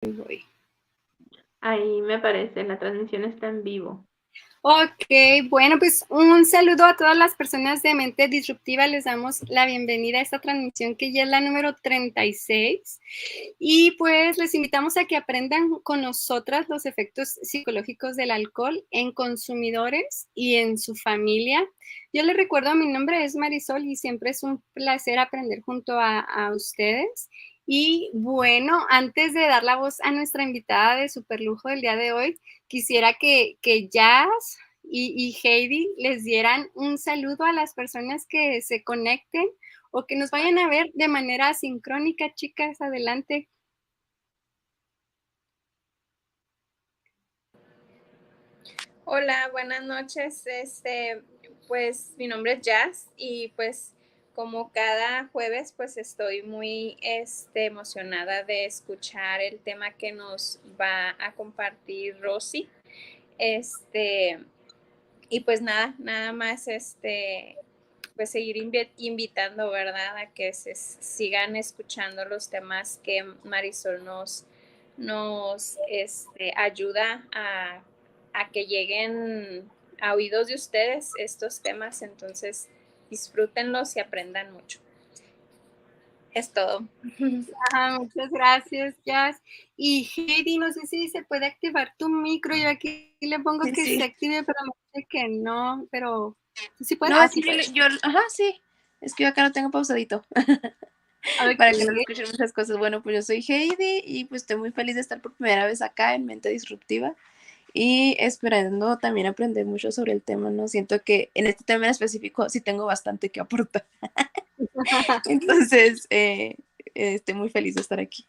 Voy. Ahí me parece, la transmisión está en vivo. Ok, bueno, pues un saludo a todas las personas de Mente Disruptiva. Les damos la bienvenida a esta transmisión que ya es la número 36. Y pues les invitamos a que aprendan con nosotras los efectos psicológicos del alcohol en consumidores y en su familia. Yo les recuerdo, mi nombre es Marisol y siempre es un placer aprender junto a ustedes. Y bueno, antes de dar la voz a nuestra invitada de superlujo del día de hoy, quisiera que Jazz y Heidi les dieran un saludo a las personas que se conecten o que nos vayan a ver de manera sincrónica, chicas, adelante. Hola, buenas noches. Pues mi nombre es Jazz y pues como cada jueves pues estoy muy emocionada de escuchar el tema que nos va a compartir Rosy. Y pues nada más pues seguir invitando, ¿verdad? A que se sigan escuchando los temas que Marisol nos ayuda a que lleguen a oídos de ustedes estos temas. Entonces, disfrútenlos y aprendan mucho. Es todo. Muchas gracias, Jazz. Y Heidi, no sé si se puede activar tu micro. Yo aquí le pongo que Sí. se active, pero me dice que no, pero ¿sí puede? No, Sí puede. ajá, sí. Es que yo acá lo tengo pausadito. Para que no se Okay. escuchen muchas cosas. Bueno, pues yo soy Heidi y pues estoy muy feliz de estar por primera vez acá en Mente Disruptiva y esperando también aprender mucho sobre el tema, ¿no? Siento que en este tema en específico sí tengo bastante que aportar. Entonces, estoy muy feliz de estar aquí.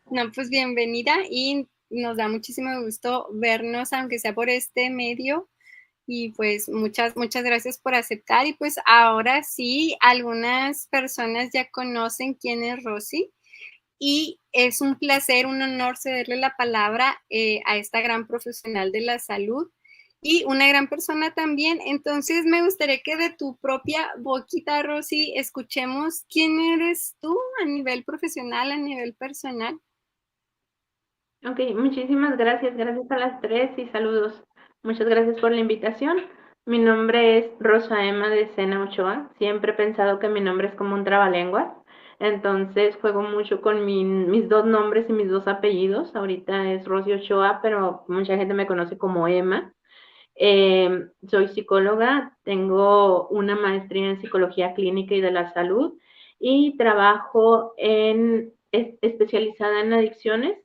No, pues bienvenida y nos da muchísimo gusto vernos, aunque sea por este medio. Y pues muchas gracias por aceptar. Y pues ahora sí, algunas personas ya conocen quién es Rosy. Y es un placer, un honor cederle la palabra a esta gran profesional de la salud y una gran persona también. Entonces me gustaría que de tu propia boquita, Rosy, escuchemos quién eres tú a nivel profesional, a nivel personal. Ok, muchísimas gracias. Gracias a las tres y saludos. Muchas gracias por la invitación. Mi nombre es Rosa Emma de Sena Ochoa. Siempre he pensado que mi nombre es como un trabalenguas. Entonces juego mucho con mis dos nombres y mis dos apellidos. Ahorita es Rosy Ochoa, pero mucha gente me conoce como Emma. Soy psicóloga, tengo una maestría en psicología clínica y de la salud y trabajo especializada en adicciones,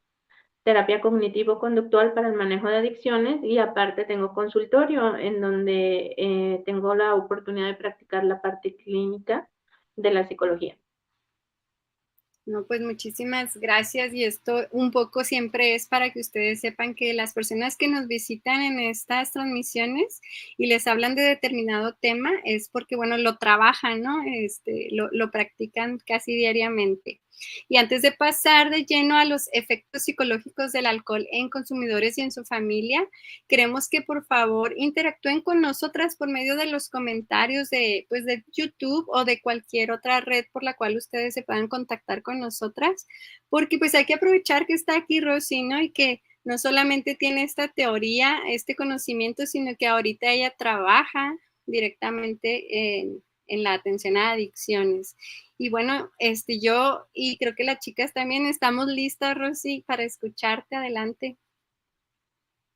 terapia cognitivo-conductual para el manejo de adicciones y aparte tengo consultorio en donde tengo la oportunidad de practicar la parte clínica de la psicología. No, pues muchísimas gracias y esto un poco siempre es para que ustedes sepan que las personas que nos visitan en estas transmisiones y les hablan de determinado tema es porque, bueno, lo trabajan, ¿no? Lo practican casi diariamente. Y antes de pasar de lleno a los efectos psicológicos del alcohol en consumidores y en su familia, queremos que por favor interactúen con nosotras por medio de los comentarios pues, de YouTube o de cualquier otra red por la cual ustedes se puedan contactar con nosotras, porque pues hay que aprovechar que está aquí Rosy, ¿no? Y que no solamente tiene esta teoría, este conocimiento, sino que ahorita ella trabaja directamente en la atención a adicciones. Y bueno, yo y creo que las chicas también estamos listas, Rosy, para escucharte. Adelante.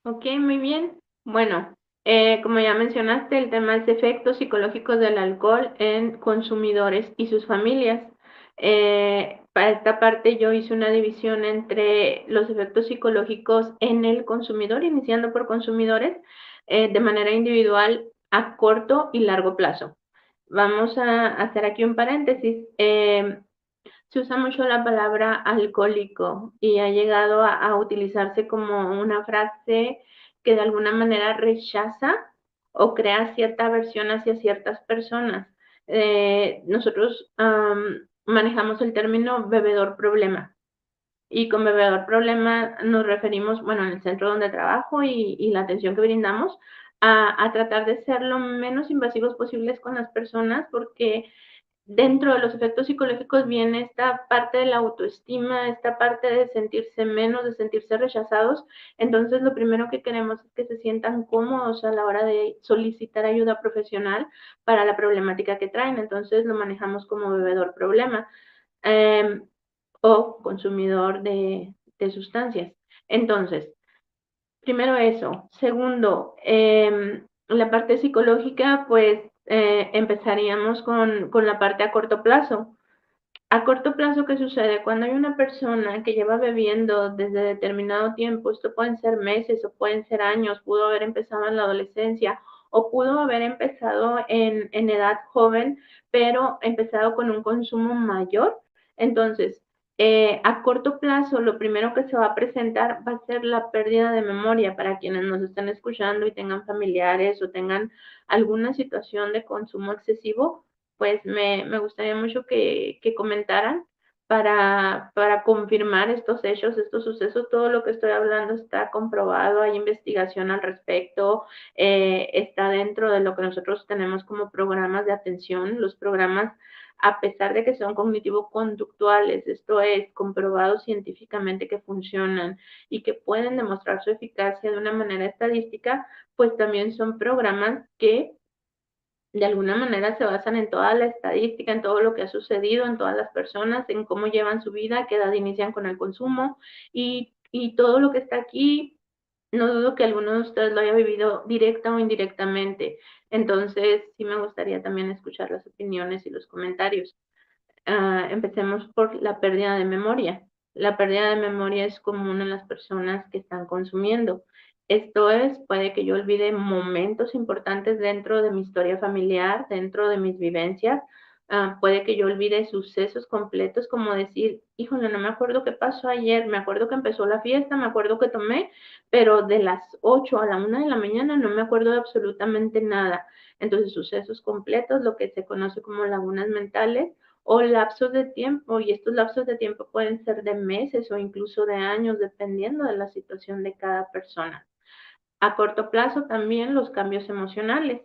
Ok, muy bien. Bueno, como ya mencionaste, el tema es efectos psicológicos del alcohol en consumidores y sus familias. Para esta parte yo hice una división entre los efectos psicológicos en el consumidor, iniciando por consumidores, de manera individual a corto y largo plazo. Vamos a hacer aquí un paréntesis. Se usa mucho la palabra alcohólico y ha llegado a utilizarse como una frase que de alguna manera rechaza o crea cierta aversión hacia ciertas personas. Nosotros manejamos el término bebedor problema. Y con bebedor problema nos referimos, bueno, en el centro donde trabajo y la atención que brindamos, a tratar de ser lo menos invasivos posibles con las personas porque dentro de los efectos psicológicos viene esta parte de la autoestima, esta parte de sentirse menos, de sentirse rechazados. Entonces, lo primero que queremos es que se sientan cómodos a la hora de solicitar ayuda profesional para la problemática que traen. Entonces, lo manejamos como bebedor problema o consumidor de sustancias. Entonces, primero eso. Segundo, la parte psicológica, pues empezaríamos con la parte a corto plazo. A corto plazo, ¿qué sucede? Cuando hay una persona que lleva bebiendo desde determinado tiempo, esto pueden ser meses o pueden ser años, pudo haber empezado en la adolescencia o pudo haber empezado en edad joven, pero empezado con un consumo mayor. Entonces, a corto plazo, lo primero que se va a presentar va a ser la pérdida de memoria para quienes nos estén escuchando y tengan familiares o tengan alguna situación de consumo excesivo, pues me gustaría mucho que comentaran para confirmar estos hechos, estos sucesos. Todo lo que estoy hablando está comprobado, hay investigación al respecto, está dentro de lo que nosotros tenemos como programas de atención. Los programas, a pesar de que son cognitivo-conductuales, esto es comprobado científicamente que funcionan y que pueden demostrar su eficacia de una manera estadística, pues también son programas que de alguna manera se basan en toda la estadística, en todo lo que ha sucedido, en todas las personas, en cómo llevan su vida, qué edad inician con el consumo y todo lo que está aquí, no dudo que alguno de ustedes lo haya vivido directa o indirectamente. Entonces, sí me gustaría también escuchar las opiniones y los comentarios. Empecemos por la pérdida de memoria. La pérdida de memoria es común en las personas que están consumiendo. Esto es, puede que yo olvide momentos importantes dentro de mi historia familiar, dentro de mis vivencias. Puede que yo olvide sucesos completos, como decir, híjole, no me acuerdo qué pasó ayer, me acuerdo que empezó la fiesta, me acuerdo que tomé, pero de las 8 a la 1 de la mañana no me acuerdo de absolutamente nada. Entonces, sucesos completos, lo que se conoce como lagunas mentales, o lapsos de tiempo, y estos lapsos de tiempo pueden ser de meses o incluso de años, dependiendo de la situación de cada persona. A corto plazo también los cambios emocionales.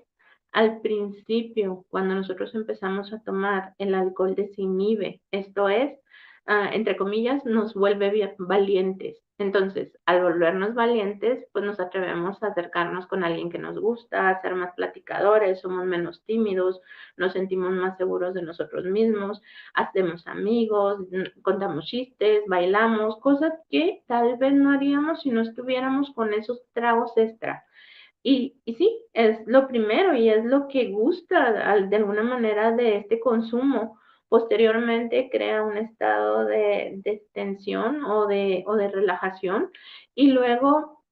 Al principio, cuando nosotros empezamos a tomar, el alcohol desinhibe, esto es, entre comillas, nos vuelve valientes. Entonces, al volvernos valientes, pues nos atrevemos a acercarnos con alguien que nos gusta, a ser más platicadores, somos menos tímidos, nos sentimos más seguros de nosotros mismos, hacemos amigos, contamos chistes, bailamos, cosas que tal vez no haríamos si no estuviéramos con esos tragos extra. Y sí, es lo primero y es lo que gusta de alguna manera de este consumo. Posteriormente crea un estado de tensión o de relajación y luego,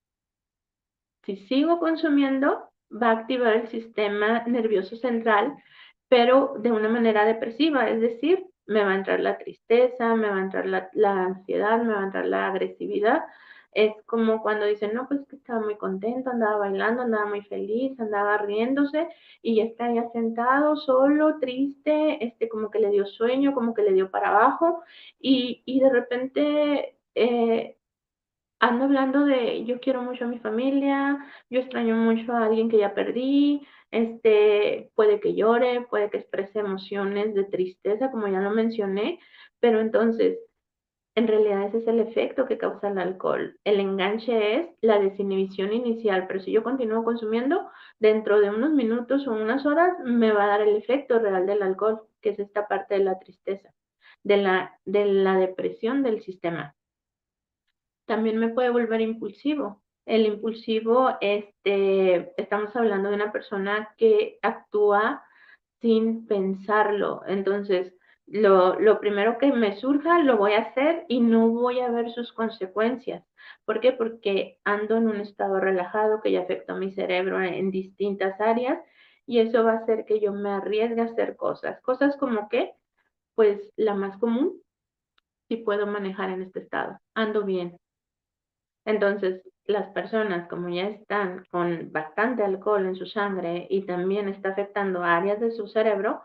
si sigo consumiendo, va a activar el sistema nervioso central, pero de una manera depresiva, es decir, me va a entrar la tristeza, me va a entrar la ansiedad, me va a entrar la agresividad. Es como cuando dicen, no, pues que estaba muy contento, andaba bailando, andaba muy feliz, andaba riéndose y ya está ya sentado, solo, triste, como que le dio sueño, como que le dio para abajo y de repente ando hablando de yo quiero mucho a mi familia, yo extraño mucho a alguien que ya perdí, puede que llore, puede que exprese emociones de tristeza, como ya lo mencioné, pero entonces, en realidad ese es el efecto que causa el alcohol. El enganche es la desinhibición inicial, pero si yo continúo consumiendo, dentro de unos minutos o unas horas me va a dar el efecto real del alcohol, que es esta parte de la tristeza, de la depresión del sistema. También me puede volver impulsivo. El impulsivo, estamos hablando de una persona que actúa sin pensarlo. Entonces, lo primero que me surja lo voy a hacer y no voy a ver sus consecuencias. ¿Por qué? Porque ando en un estado relajado que ya afectó a mi cerebro en distintas áreas y eso va a hacer que yo me arriesgue a hacer cosas. Cosas como que, pues la más común, si puedo manejar en este estado. Ando bien, entonces, las personas, como ya están con bastante alcohol en su sangre y también está afectando áreas de su cerebro,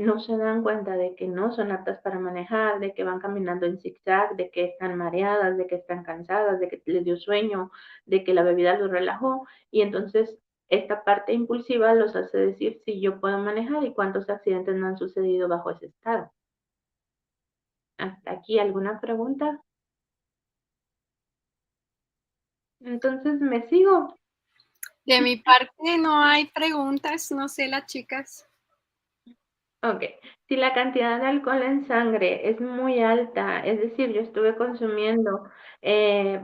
no se dan cuenta de que no son aptas para manejar, de que van caminando en zigzag, de que están mareadas, de que están cansadas, de que les dio sueño, de que la bebida los relajó y entonces esta parte impulsiva los hace decir si yo puedo manejar y cuántos accidentes no han sucedido bajo ese estado. ¿Hasta aquí alguna pregunta? Entonces, ¿me sigo? De mi parte no hay preguntas, no sé las chicas. Ok, si la cantidad de alcohol en sangre es muy alta, es decir, yo estuve consumiendo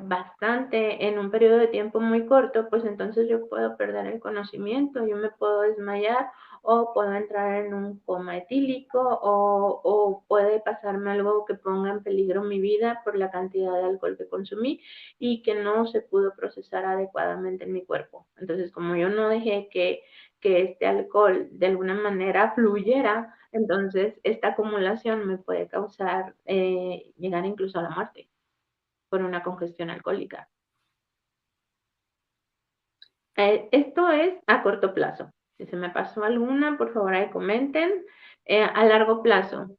bastante en un periodo de tiempo muy corto, pues entonces yo puedo perder el conocimiento, yo me puedo desmayar o puedo entrar en un coma etílico o puede pasarme algo que ponga en peligro mi vida por la cantidad de alcohol que consumí y que no se pudo procesar adecuadamente en mi cuerpo. Entonces, como yo no dejé que este alcohol de alguna manera fluyera, entonces esta acumulación me puede causar llegar incluso a la muerte por una congestión alcohólica. Esto es a corto plazo. Si se me pasó alguna, por favor ahí comenten. A largo plazo,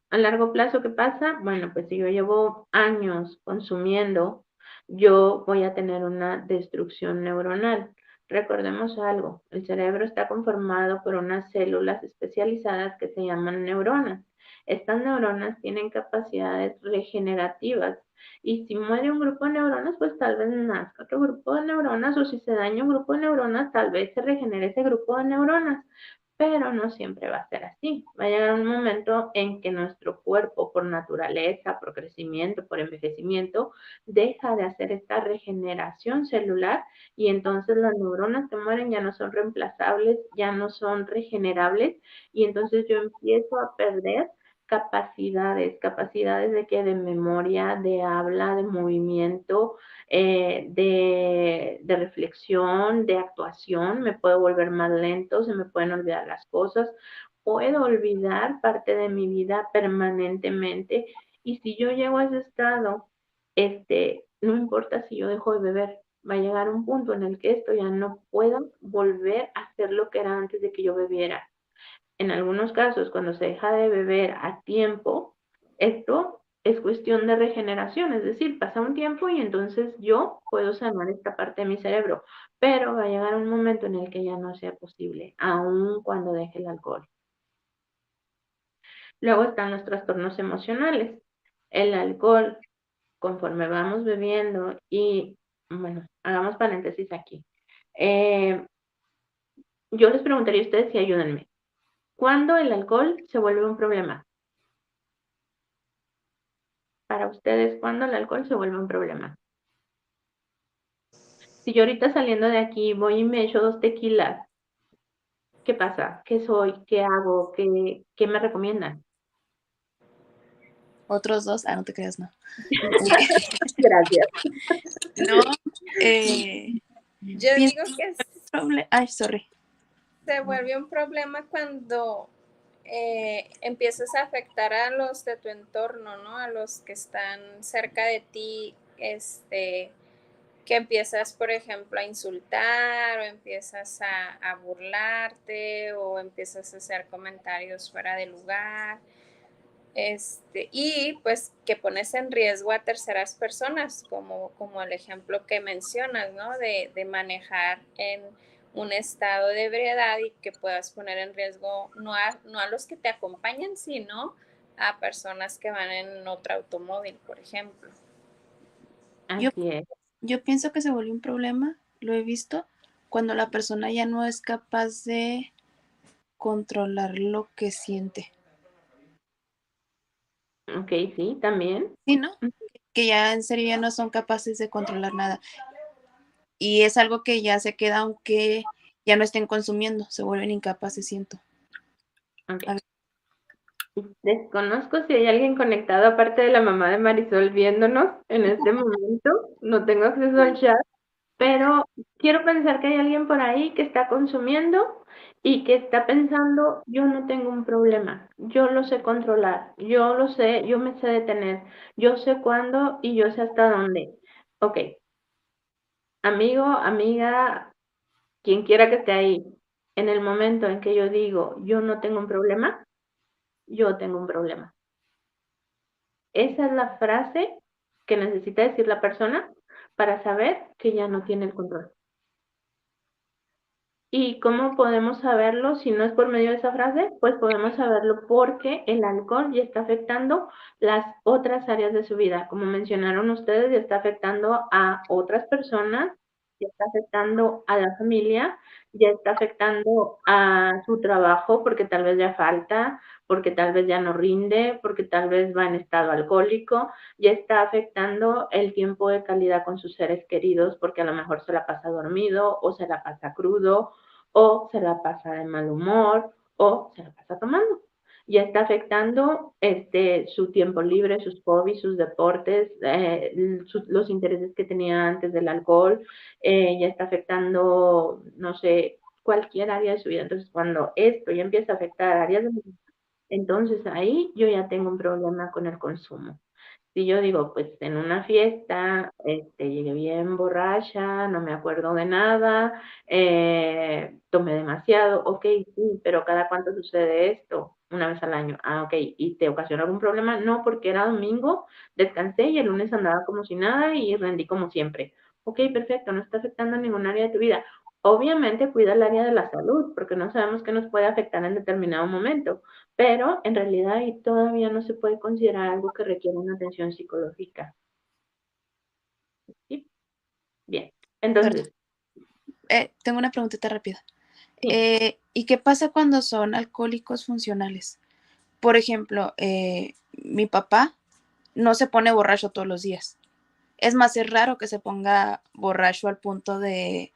¿qué pasa? Bueno, pues si yo llevo años consumiendo, yo voy a tener una destrucción neuronal. Recordemos algo, el cerebro está conformado por unas células especializadas que se llaman neuronas. Estas neuronas tienen capacidades regenerativas y si muere un grupo de neuronas, pues tal vez nazca otro grupo de neuronas, o si se daña un grupo de neuronas, tal vez se regenere ese grupo de neuronas. Pero no siempre va a ser así. Va a llegar un momento en que nuestro cuerpo, por naturaleza, por crecimiento, por envejecimiento, deja de hacer esta regeneración celular y entonces las neuronas que mueren ya no son reemplazables, ya no son regenerables y entonces yo empiezo a perder capacidades de que de memoria, de habla, de movimiento, de reflexión, de actuación, me puedo volver más lento, se me pueden olvidar las cosas, puedo olvidar parte de mi vida permanentemente y si yo llego a ese estado, no importa si yo dejo de beber, va a llegar un punto en el que esto ya no pueda volver a ser lo que era antes de que yo bebiera. En algunos casos, cuando se deja de beber a tiempo, esto es cuestión de regeneración, es decir, pasa un tiempo y entonces yo puedo sanar esta parte de mi cerebro, pero va a llegar un momento en el que ya no sea posible, aun cuando deje el alcohol. Luego están los trastornos emocionales. El alcohol, conforme vamos bebiendo y, bueno, hagamos paréntesis aquí. Yo les preguntaría a ustedes y ayúdenme. ¿Cuándo el alcohol se vuelve un problema? Para ustedes, ¿cuándo el alcohol se vuelve un problema? Si yo ahorita saliendo de aquí voy y me echo 2 tequilas, ¿qué pasa? ¿Qué soy? ¿Qué hago? ¿Qué me recomiendan? Otros dos, no te creas, no. Gracias. No, Yo pienso digo que ay, sorry. se vuelve un problema cuando empiezas a afectar a los de tu entorno, ¿no? A los que están cerca de ti, que empiezas, por ejemplo, a insultar o empiezas a burlarte o empiezas a hacer comentarios fuera de lugar. Y pues que pones en riesgo a terceras personas, como el ejemplo que mencionas, ¿no? De manejar en un estado de ebriedad y que puedas poner en riesgo no a los que te acompañan, sino a personas que van en otro automóvil, por ejemplo. Yo, Así es. yo pienso que se vuelve un problema, lo he visto, cuando la persona ya no es capaz de controlar lo que siente. Ok, sí, también. ¿Sí, no? Que ya en serio ya no son capaces de controlar nada. Y es algo que ya se queda aunque ya no estén consumiendo, se vuelven incapaces, siento. Ok. A ver. Desconozco si hay alguien conectado aparte de la mamá de Marisol viéndonos en este momento. No tengo acceso al chat, pero quiero pensar que hay alguien por ahí que está consumiendo y que está pensando, yo no tengo un problema, yo lo sé controlar, yo lo sé, yo me sé detener, yo sé cuándo y yo sé hasta dónde. Ok, amigo, amiga, quien quiera que esté ahí, en el momento en que yo digo, yo no tengo un problema, yo tengo un problema. Esa es la frase que necesita decir la persona para saber que ya no tiene el control. ¿Y cómo podemos saberlo? Si no es por medio de esa frase, pues podemos saberlo porque el alcohol ya está afectando las otras áreas de su vida. Como mencionaron ustedes, ya está afectando a otras personas, ya está afectando a la familia, ya está afectando a su trabajo porque tal vez ya falta, porque tal vez ya no rinde, porque tal vez va en estado alcohólico, ya está afectando el tiempo de calidad con sus seres queridos porque a lo mejor se la pasa dormido o se la pasa crudo o se la pasa de mal humor, o se la pasa tomando. Ya está afectando su tiempo libre, sus hobbies, sus deportes, los intereses que tenía antes del alcohol, ya está afectando, no sé, cualquier área de su vida. Entonces, cuando esto ya empieza a afectar áreas de mi vida, entonces ahí yo ya tengo un problema con el consumo. Si yo digo, pues en una fiesta, llegué bien borracha, no me acuerdo de nada, tomé demasiado, ok, sí, pero ¿cada cuánto sucede esto? Una vez al año. Ah, ok, ¿y te ocasionó algún problema? No, porque era domingo, descansé y el lunes andaba como si nada y rendí como siempre. Ok, perfecto, no está afectando ningún área de tu vida. Obviamente cuida el área de la salud, porque no sabemos qué nos puede afectar en determinado momento, pero en realidad ahí todavía no se puede considerar algo que requiere una atención psicológica. ¿Sí? Bien, Perdón. entonces, Tengo una preguntita rápida. sí, ¿Y qué pasa cuando son alcohólicos funcionales? Por ejemplo, mi papá no se pone borracho todos los días. Es más, es raro que se ponga borracho al punto de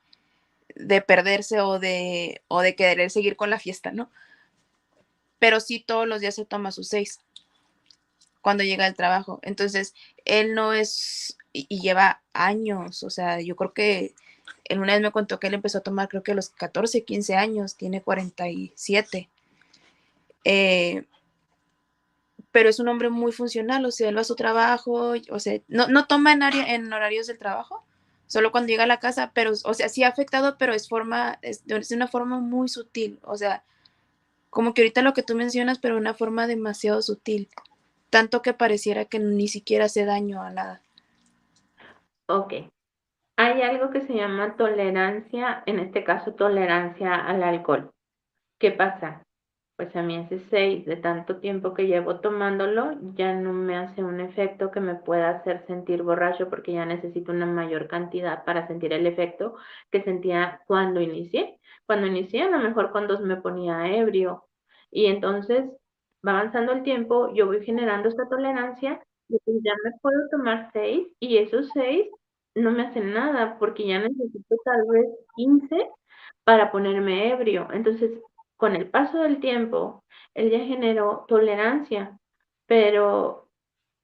perderse o de querer seguir con la fiesta, ¿no? Pero sí todos los días se toma sus 6 cuando llega al trabajo. Entonces, él no es, y lleva años, o sea, yo creo que en una vez me contó que él empezó a tomar, creo que a los 14, 15 años, tiene 47. Eh, pero es un hombre muy funcional, o sea, él va a su trabajo, o sea, no toma en horarios del trabajo, solo cuando llega a la casa, pero, o sea, sí ha afectado, pero es de una forma muy sutil, o sea, como que ahorita lo que tú mencionas, pero de una forma demasiado sutil, tanto que pareciera que ni siquiera hace daño a nada. ok. Hay algo que se llama tolerancia, en este caso tolerancia al alcohol. ¿Qué pasa? Pues a mí ese 6 de tanto tiempo que llevo tomándolo ya no me hace un efecto que me pueda hacer sentir borracho porque ya necesito una mayor cantidad para sentir el efecto que sentía cuando inicié. Cuando inicié a lo mejor con 2 me ponía ebrio y entonces va avanzando el tiempo, yo voy generando esta tolerancia y pues ya me puedo tomar 6 y esos 6 no me hacen nada porque ya necesito tal vez 15 para ponerme ebrio. Entonces, con el paso del tiempo, él ya generó tolerancia, pero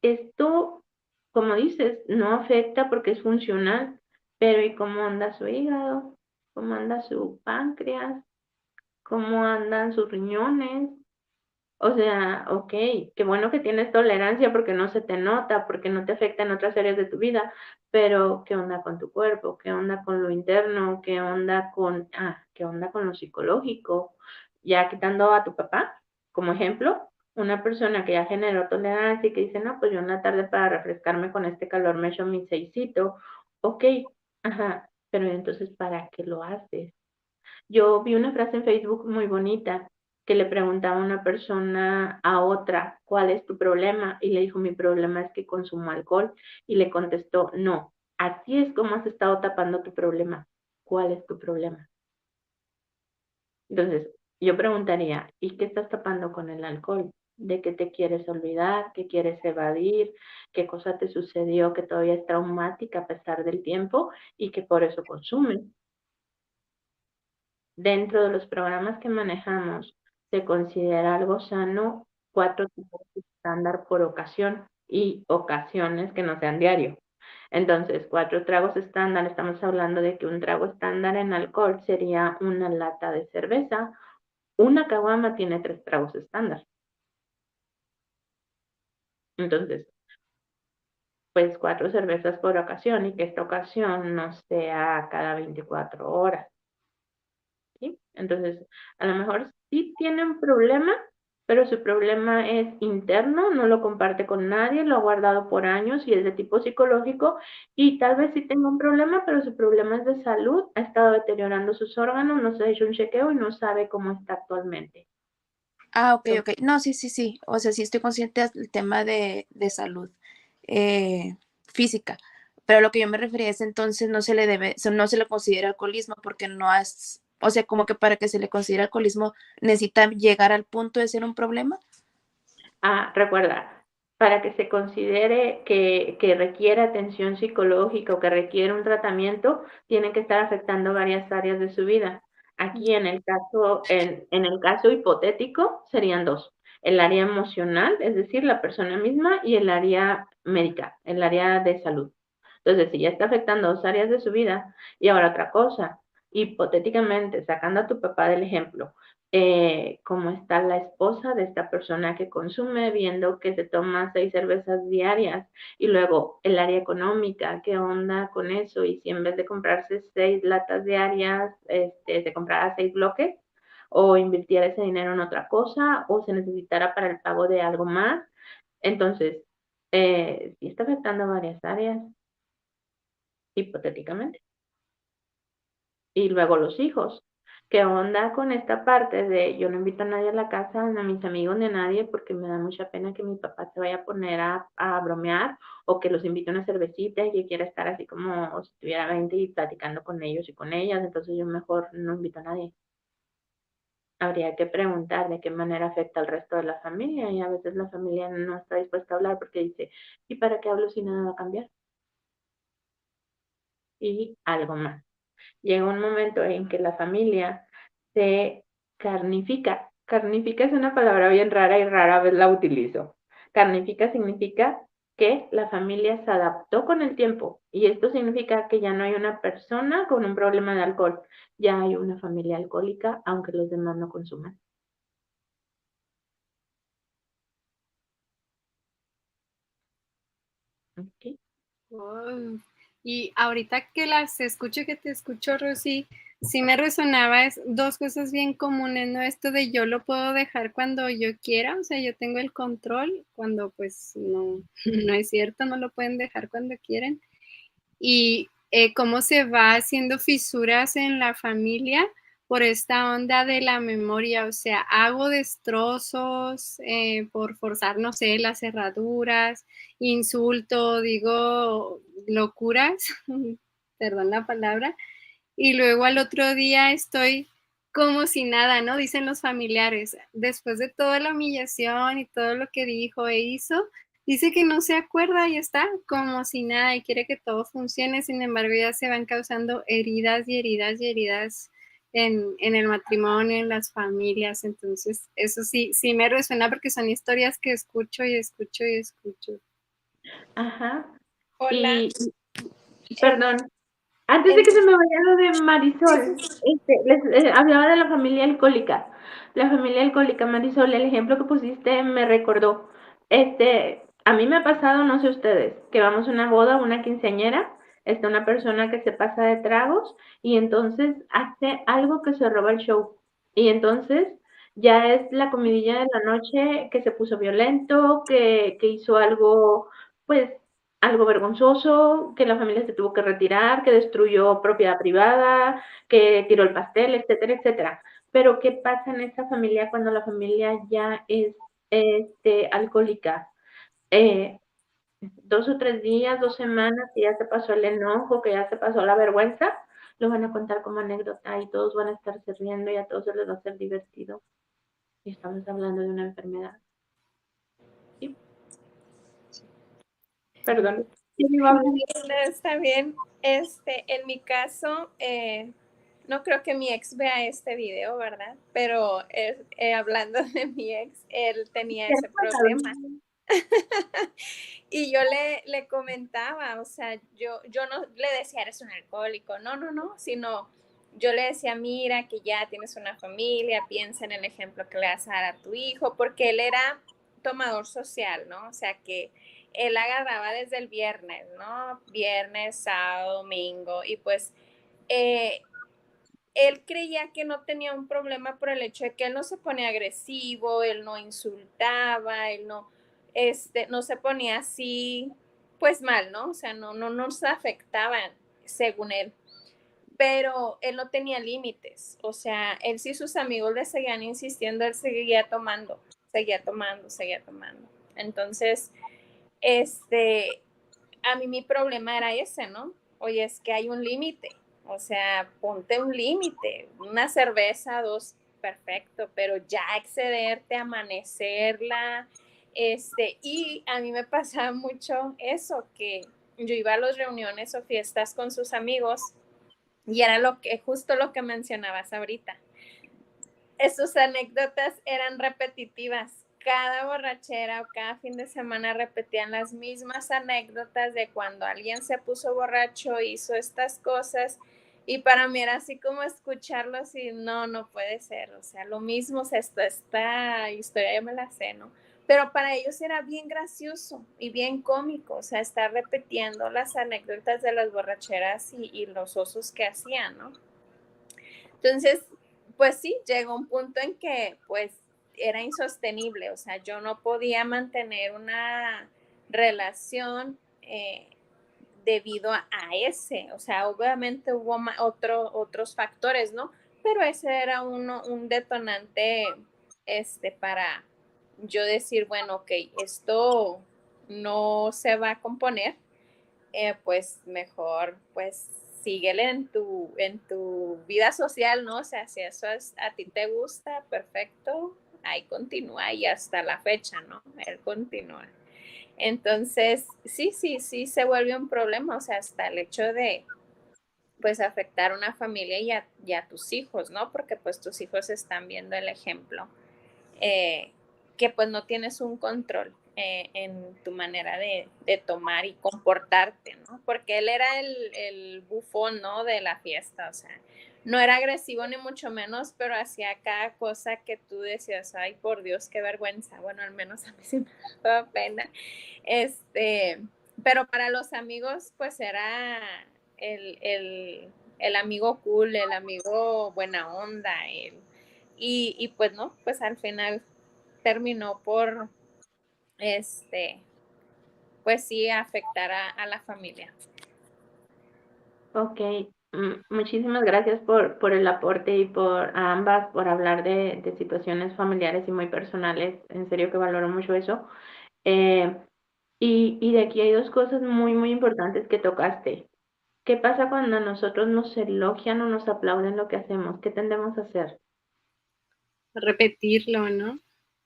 esto, como dices, no afecta porque es funcional, pero ¿y cómo anda su hígado? ¿Cómo anda su páncreas? ¿Cómo andan sus riñones? O sea, ok, qué bueno que tienes tolerancia porque no se te nota, porque no te afecta en otras áreas de tu vida, pero ¿qué onda con tu cuerpo? ¿Qué onda con lo interno? ¿Qué onda con lo psicológico? Ya quitando a tu papá como ejemplo, una persona que ya generó tolerancia y que dice, no, pues yo en la tarde para refrescarme con este calor me echo mi seisito, ok, ajá, pero entonces ¿para qué lo haces? Yo vi una frase en Facebook muy bonita que le preguntaba a una persona a otra, ¿cuál es tu problema? Y le dijo, mi problema es que consumo alcohol. Y le contestó, no, así es como has estado tapando tu problema. ¿Cuál es tu problema? Entonces, yo preguntaría, ¿y qué estás tapando con el alcohol? ¿De qué te quieres olvidar? ¿Qué quieres evadir? ¿Qué cosa te sucedió que todavía es traumática a pesar del tiempo y que por eso consumes? Dentro de los programas que manejamos, se considera algo sano 4 tipos estándar por ocasión y ocasiones que no sean diario. Entonces, 4 tragos estándar, estamos hablando de que un trago estándar en alcohol sería una lata de cerveza. Una caguama tiene 3 tragos estándar. Entonces, pues 4 cervezas por ocasión y que esta ocasión no sea cada 24 horas. ¿Sí? Entonces, a lo mejor sí tienen problema, pero su problema es interno, no lo comparte con nadie, lo ha guardado por años y es de tipo psicológico y tal vez sí tenga un problema, pero su problema es de salud, ha estado deteriorando sus órganos, no se ha hecho un chequeo y no sabe cómo está actualmente. Ah, ok, ok. No, sí, sí, sí. O sea, sí estoy consciente del tema de salud eh, física. Pero lo que yo me refería es entonces no se le debe, no se le considera alcoholismo porque no has, o sea, como que para que se le considere alcoholismo necesita llegar al punto de ser un problema. Recuerda, para que se considere que requiere atención psicológica o que requiere un tratamiento, tiene que estar afectando varias áreas de su vida. Aquí en el caso hipotético serían dos, el área emocional, es decir, la persona misma, y el área médica, el área de salud. Entonces, si ya está afectando dos áreas de su vida, y ahora otra cosa, hipotéticamente, sacando a tu papá del ejemplo, cómo está la esposa de esta persona que consume, viendo que se toma 6 cervezas diarias y luego el área económica, qué onda con eso y si en vez de comprarse 6 latas diarias, se comprara 6 bloques o invirtiera ese dinero en otra cosa o se necesitara para el pago de algo más. Entonces, sí está afectando varias áreas, hipotéticamente. Y luego los hijos. ¿Qué onda con esta parte de yo no invito a nadie a la casa, ni a mis amigos ni a nadie, porque me da mucha pena que mi papá se vaya a poner a bromear o que los invite a una cervecita y que quiera estar así como si tuviera 20 y platicando con ellos y con ellas, entonces yo mejor no invito a nadie? Habría que preguntar de qué manera afecta al resto de la familia y a veces la familia no está dispuesta a hablar porque dice, ¿y para qué hablo si nada va a cambiar? Y algo más. Llega un momento en que la familia se carnifica. Carnifica es una palabra bien rara y rara vez la utilizo. Carnifica significa que la familia se adaptó con el tiempo y esto significa que ya no hay una persona con un problema de alcohol, ya hay una familia alcohólica aunque los demás no consuman. ¿Okay? Oh, y ahorita que las escucho, que te escucho, Rosy, sí me resonaba dos cosas bien comunes, ¿no? Esto de yo lo puedo dejar cuando yo quiera, o sea, yo tengo el control, cuando pues no, no es cierto, no lo pueden dejar cuando quieren. Y cómo se va haciendo fisuras en la familia por esta onda de la memoria, o sea, hago destrozos por forzar, no sé, las cerraduras, insulto, digo locuras, perdón la palabra, y luego al otro día estoy como si nada, ¿no? Dicen los familiares, después de toda la humillación y todo lo que dijo e hizo, dice que no se acuerda y está como si nada y quiere que todo funcione, sin embargo ya se van causando heridas y heridas y heridas en el matrimonio, en las familias, entonces eso sí, sí me resuena porque son historias que escucho y escucho y escucho. Ajá. Hola. Y, perdón, antes de que se me vaya lo de Marisol, les hablaba de la familia alcohólica. La familia alcohólica, Marisol, el ejemplo que pusiste me recordó. A mí me ha pasado, no sé ustedes, que vamos a una boda, una quinceañera, está una persona que se pasa de tragos y entonces hace algo que se roba el show. Y entonces ya es la comidilla de la noche que se puso violento, que hizo algo, pues algo vergonzoso, que la familia se tuvo que retirar, que destruyó propiedad privada, que tiró el pastel, etcétera, etcétera. Pero ¿qué pasa en esa familia cuando la familia ya es alcohólica? Eh, 2 o 3 días, 2 semanas, que ya se pasó el enojo, que ya se pasó la vergüenza, lo van a contar como anécdota y todos van a estarse riendo y a todos se les va a hacer divertido. Y estamos hablando de una enfermedad. ¿Sí? Perdón. ¿Quién iba a hablar? No, está bien. En mi caso, no creo que mi ex vea este video, ¿verdad? Pero hablando de mi ex, él tenía ese problema. Y yo le comentaba, o sea, yo no le decía, eres un alcohólico, no, no, no, sino yo le decía, mira, que ya tienes una familia, piensa en el ejemplo que le vas a dar a tu hijo, porque él era tomador social, ¿no? O sea, que él agarraba desde el viernes, ¿no? Viernes, sábado, domingo, y pues eh, él creía que no tenía un problema por el hecho de que él no se ponía agresivo, él no insultaba, él no se ponía así, pues mal, ¿no? O sea, no nos afectaba, según él. Pero él no tenía límites. O sea, él sí sus amigos le seguían insistiendo, él seguía tomando, seguía tomando, seguía tomando. Entonces, a mí mi problema era ese, ¿no? Oye, es que hay un límite, o sea, ponte un límite, una cerveza, dos, perfecto, pero ya excederte, amanecerla, y a mí me pasaba mucho eso, que yo iba a las reuniones o fiestas con sus amigos y era justo lo que mencionabas ahorita. Sus anécdotas eran repetitivas. Cada borrachera o cada fin de semana repetían las mismas anécdotas de cuando alguien se puso borracho, hizo estas cosas. Y para mí era así como escucharlos y no puede ser. O sea, lo mismo, o sea, esta historia ya me la sé, ¿no? Pero para ellos era bien gracioso y bien cómico, o sea, estar repitiendo las anécdotas de las borracheras y los osos que hacían, ¿no? Entonces, pues sí, llegó un punto en que pues era insostenible, o sea, yo no podía mantener una relación debido a ese, o sea, obviamente hubo otros factores, ¿no? Pero ese era un detonante para yo decir, bueno, ok, esto no se va a componer, pues mejor, pues síguele en tu vida social, ¿no? O sea, si eso a ti te gusta, perfecto, ahí continúa y hasta la fecha, ¿no? Él continúa. Entonces, sí, se vuelve un problema, o sea, hasta el hecho de, pues, afectar a una familia y a tus hijos, ¿no? Porque, pues, tus hijos están viendo el ejemplo, eh, que, pues, no tienes un control en tu manera de tomar y comportarte, ¿no? Porque él era el bufón, ¿no? De la fiesta, o sea, no era agresivo ni mucho menos, pero hacía cada cosa que tú decías, ay, por Dios, qué vergüenza. Bueno, al menos a mí sí me daba pena. Este, pero para los amigos, pues era el amigo cool, el amigo buena onda, y pues no, pues al final terminó por, pues sí, afectar a la familia. Ok, muchísimas gracias por el aporte y por a ambas por hablar de situaciones familiares y muy personales. En serio que valoro mucho eso. Eh, y de aquí hay dos cosas muy importantes que tocaste. ¿Qué pasa cuando a nosotros nos elogian o nos aplauden lo que hacemos? ¿Qué tendemos a hacer? Repetirlo, ¿no?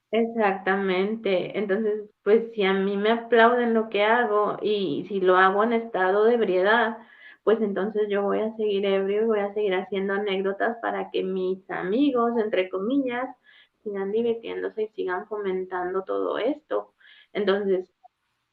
Exactamente. Entonces, pues si a mí me aplauden lo que hago y si lo hago en estado de ebriedad, pues entonces yo voy a seguir ebrio y voy a seguir haciendo anécdotas para que mis amigos, entre comillas, sigan divirtiéndose y sigan fomentando todo esto. Entonces,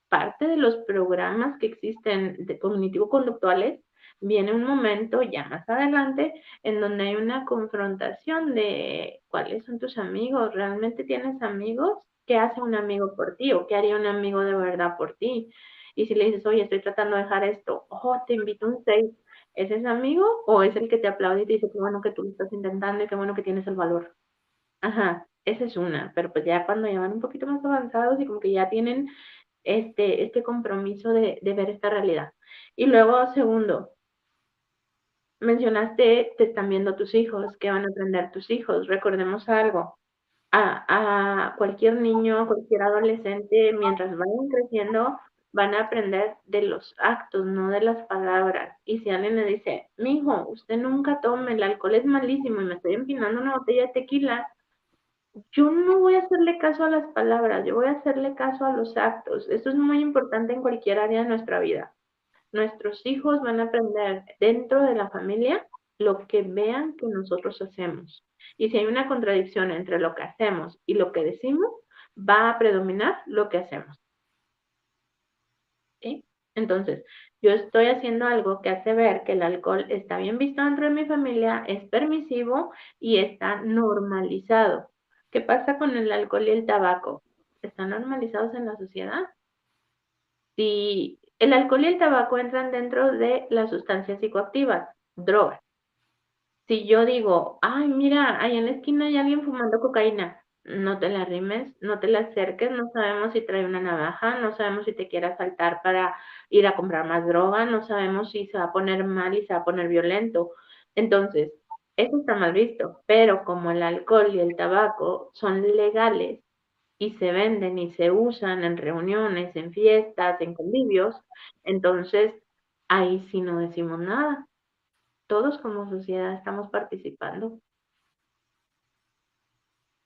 parte de los programas que existen de cognitivo-conductuales, viene un momento ya más adelante en donde hay una confrontación de cuáles son tus amigos, realmente tienes amigos, qué hace un amigo por ti o qué haría un amigo de verdad por ti. Y si le dices, oye, estoy tratando de dejar esto, ojo, te invito a un 6, ¿es ese amigo o es el que te aplaude y te dice qué bueno que tú lo estás intentando y qué bueno que tienes el valor? Ajá, esa es una, pero pues ya cuando ya van un poquito más avanzados y como que ya tienen este compromiso de ver esta realidad. Y luego, segundo, mencionaste, te están viendo tus hijos, ¿qué van a aprender tus hijos? Recordemos algo, a cualquier niño, a cualquier adolescente, mientras vayan creciendo, van a aprender de los actos, no de las palabras. Y si alguien le dice, mijo, usted nunca tome, el alcohol es malísimo y me estoy empinando una botella de tequila, yo no voy a hacerle caso a las palabras, yo voy a hacerle caso a los actos. Esto es muy importante en cualquier área de nuestra vida. Nuestros hijos van a aprender dentro de la familia lo que vean que nosotros hacemos. Y si hay una contradicción entre lo que hacemos y lo que decimos, va a predominar lo que hacemos. ¿Sí? Entonces, yo estoy haciendo algo que hace ver que el alcohol está bien visto dentro de mi familia, es permisivo y está normalizado. ¿Qué pasa con el alcohol y el tabaco? ¿Están normalizados en la sociedad? Si el alcohol y el tabaco entran dentro de las sustancias psicoactivas, drogas. Si yo digo, ay, mira, ahí en la esquina hay alguien fumando cocaína, no te la arrimes, no te la acerques, no sabemos si trae una navaja, no sabemos si te quiere asaltar para ir a comprar más droga, no sabemos si se va a poner mal y se va a poner violento. Entonces, eso está mal visto, pero como el alcohol y el tabaco son legales y se venden y se usan en reuniones, en fiestas, en convivios, entonces ahí sí no decimos nada. Todos como sociedad estamos participando.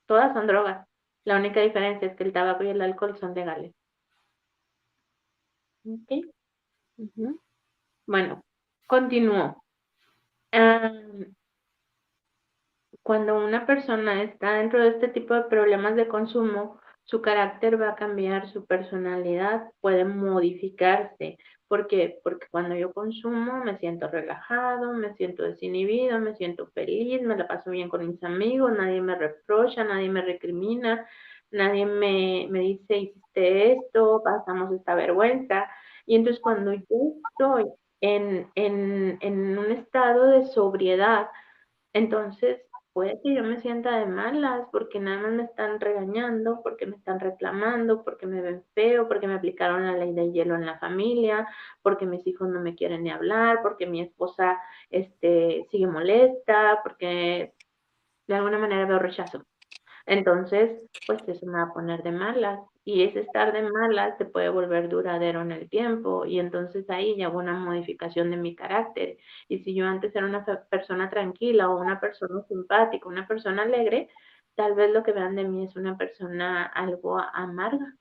Todas son drogas. La única diferencia es que el tabaco y el alcohol son legales. ¿Ok? Ujú. Bueno, continúo. Ah, cuando una persona está dentro de este tipo de problemas de consumo, su carácter va a cambiar, su personalidad puede modificarse. ¿Por qué? Porque cuando yo consumo me siento relajado, me siento desinhibido, me siento feliz, me la paso bien con mis amigos, nadie me reprocha, nadie me recrimina, nadie me dice hiciste esto, pasamos esta vergüenza. Y entonces cuando yo estoy en un estado de sobriedad, entonces, puede que yo me sienta de malas porque nada más me están regañando, porque me están reclamando, porque me ven feo, porque me aplicaron la ley del hielo en la familia, porque mis hijos no me quieren ni hablar, porque mi esposa sigue molesta, porque de alguna manera veo rechazo. Entonces, pues eso me va a poner de malas y ese estar de malas se puede volver duradero en el tiempo y entonces ahí ya hubo una modificación de mi carácter. Y si yo antes era una persona tranquila o una persona simpática, una persona alegre, tal vez lo que vean de mí es una persona algo amarga,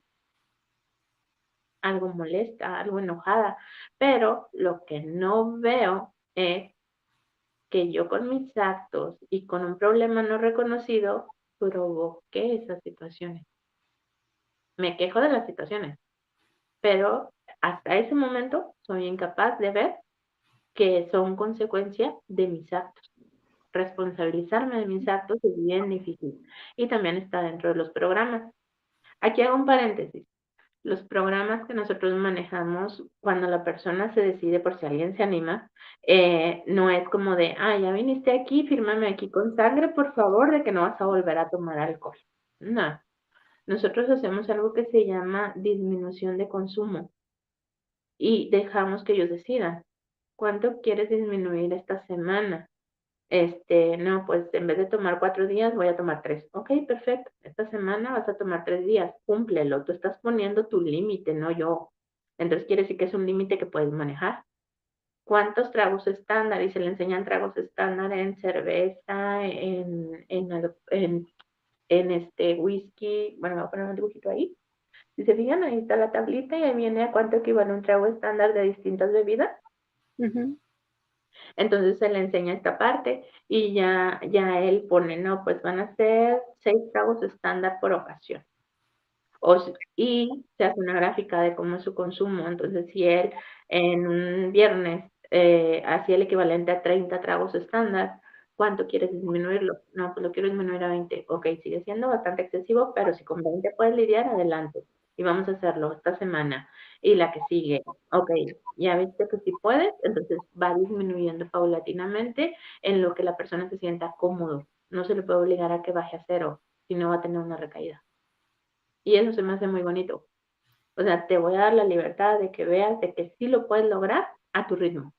algo molesta, algo enojada, pero lo que no veo es que yo con mis actos y con un problema no reconocido provoqué esas situaciones. Me quejo de las situaciones, pero hasta ese momento soy incapaz de ver que son consecuencia de mis actos. Responsabilizarme de mis actos es bien difícil y también está dentro de los programas. Aquí hago un paréntesis. Los programas que nosotros manejamos cuando la persona se decide por si alguien se anima, no es como de, ah, ya viniste aquí, fírmame aquí con sangre, por favor, de que no vas a volver a tomar alcohol. No, nosotros hacemos algo que se llama disminución de consumo y dejamos que ellos decidan cuánto quieres disminuir esta semana. No, pues en vez de tomar 4 días, voy a tomar 3. Ok, perfecto. Esta semana vas a tomar 3 días. Cúmplelo. Tú estás poniendo tu límite, no yo. Entonces quiere decir que es un límite que puedes manejar. ¿Cuántos tragos estándar? Y se le enseñan tragos estándar en cerveza, en whisky. Bueno, me voy a poner un dibujito ahí. Si se fijan, ahí está la tablita y ahí viene a cuánto equivale un trago estándar de distintas bebidas. Ujú. Entonces se le enseña esta parte y ya él pone, no, pues van a ser 6 tragos estándar por ocasión. Y se hace una gráfica de cómo es su consumo. Entonces, si él en un viernes hacía el equivalente a 30 tragos estándar, ¿cuánto quieres disminuirlo? No, pues lo quiero disminuir a 20. Ok, sigue siendo bastante excesivo, pero si con 20 puedes lidiar, adelante. Y vamos a hacerlo esta semana y la que sigue. Ok, ya viste que si puedes, entonces va disminuyendo paulatinamente en lo que la persona se sienta cómodo. No se le puede obligar a que baje a 0, si no va a tener una recaída. Y eso se me hace muy bonito. O sea, te voy a dar la libertad de que veas de que sí lo puedes lograr a tu ritmo.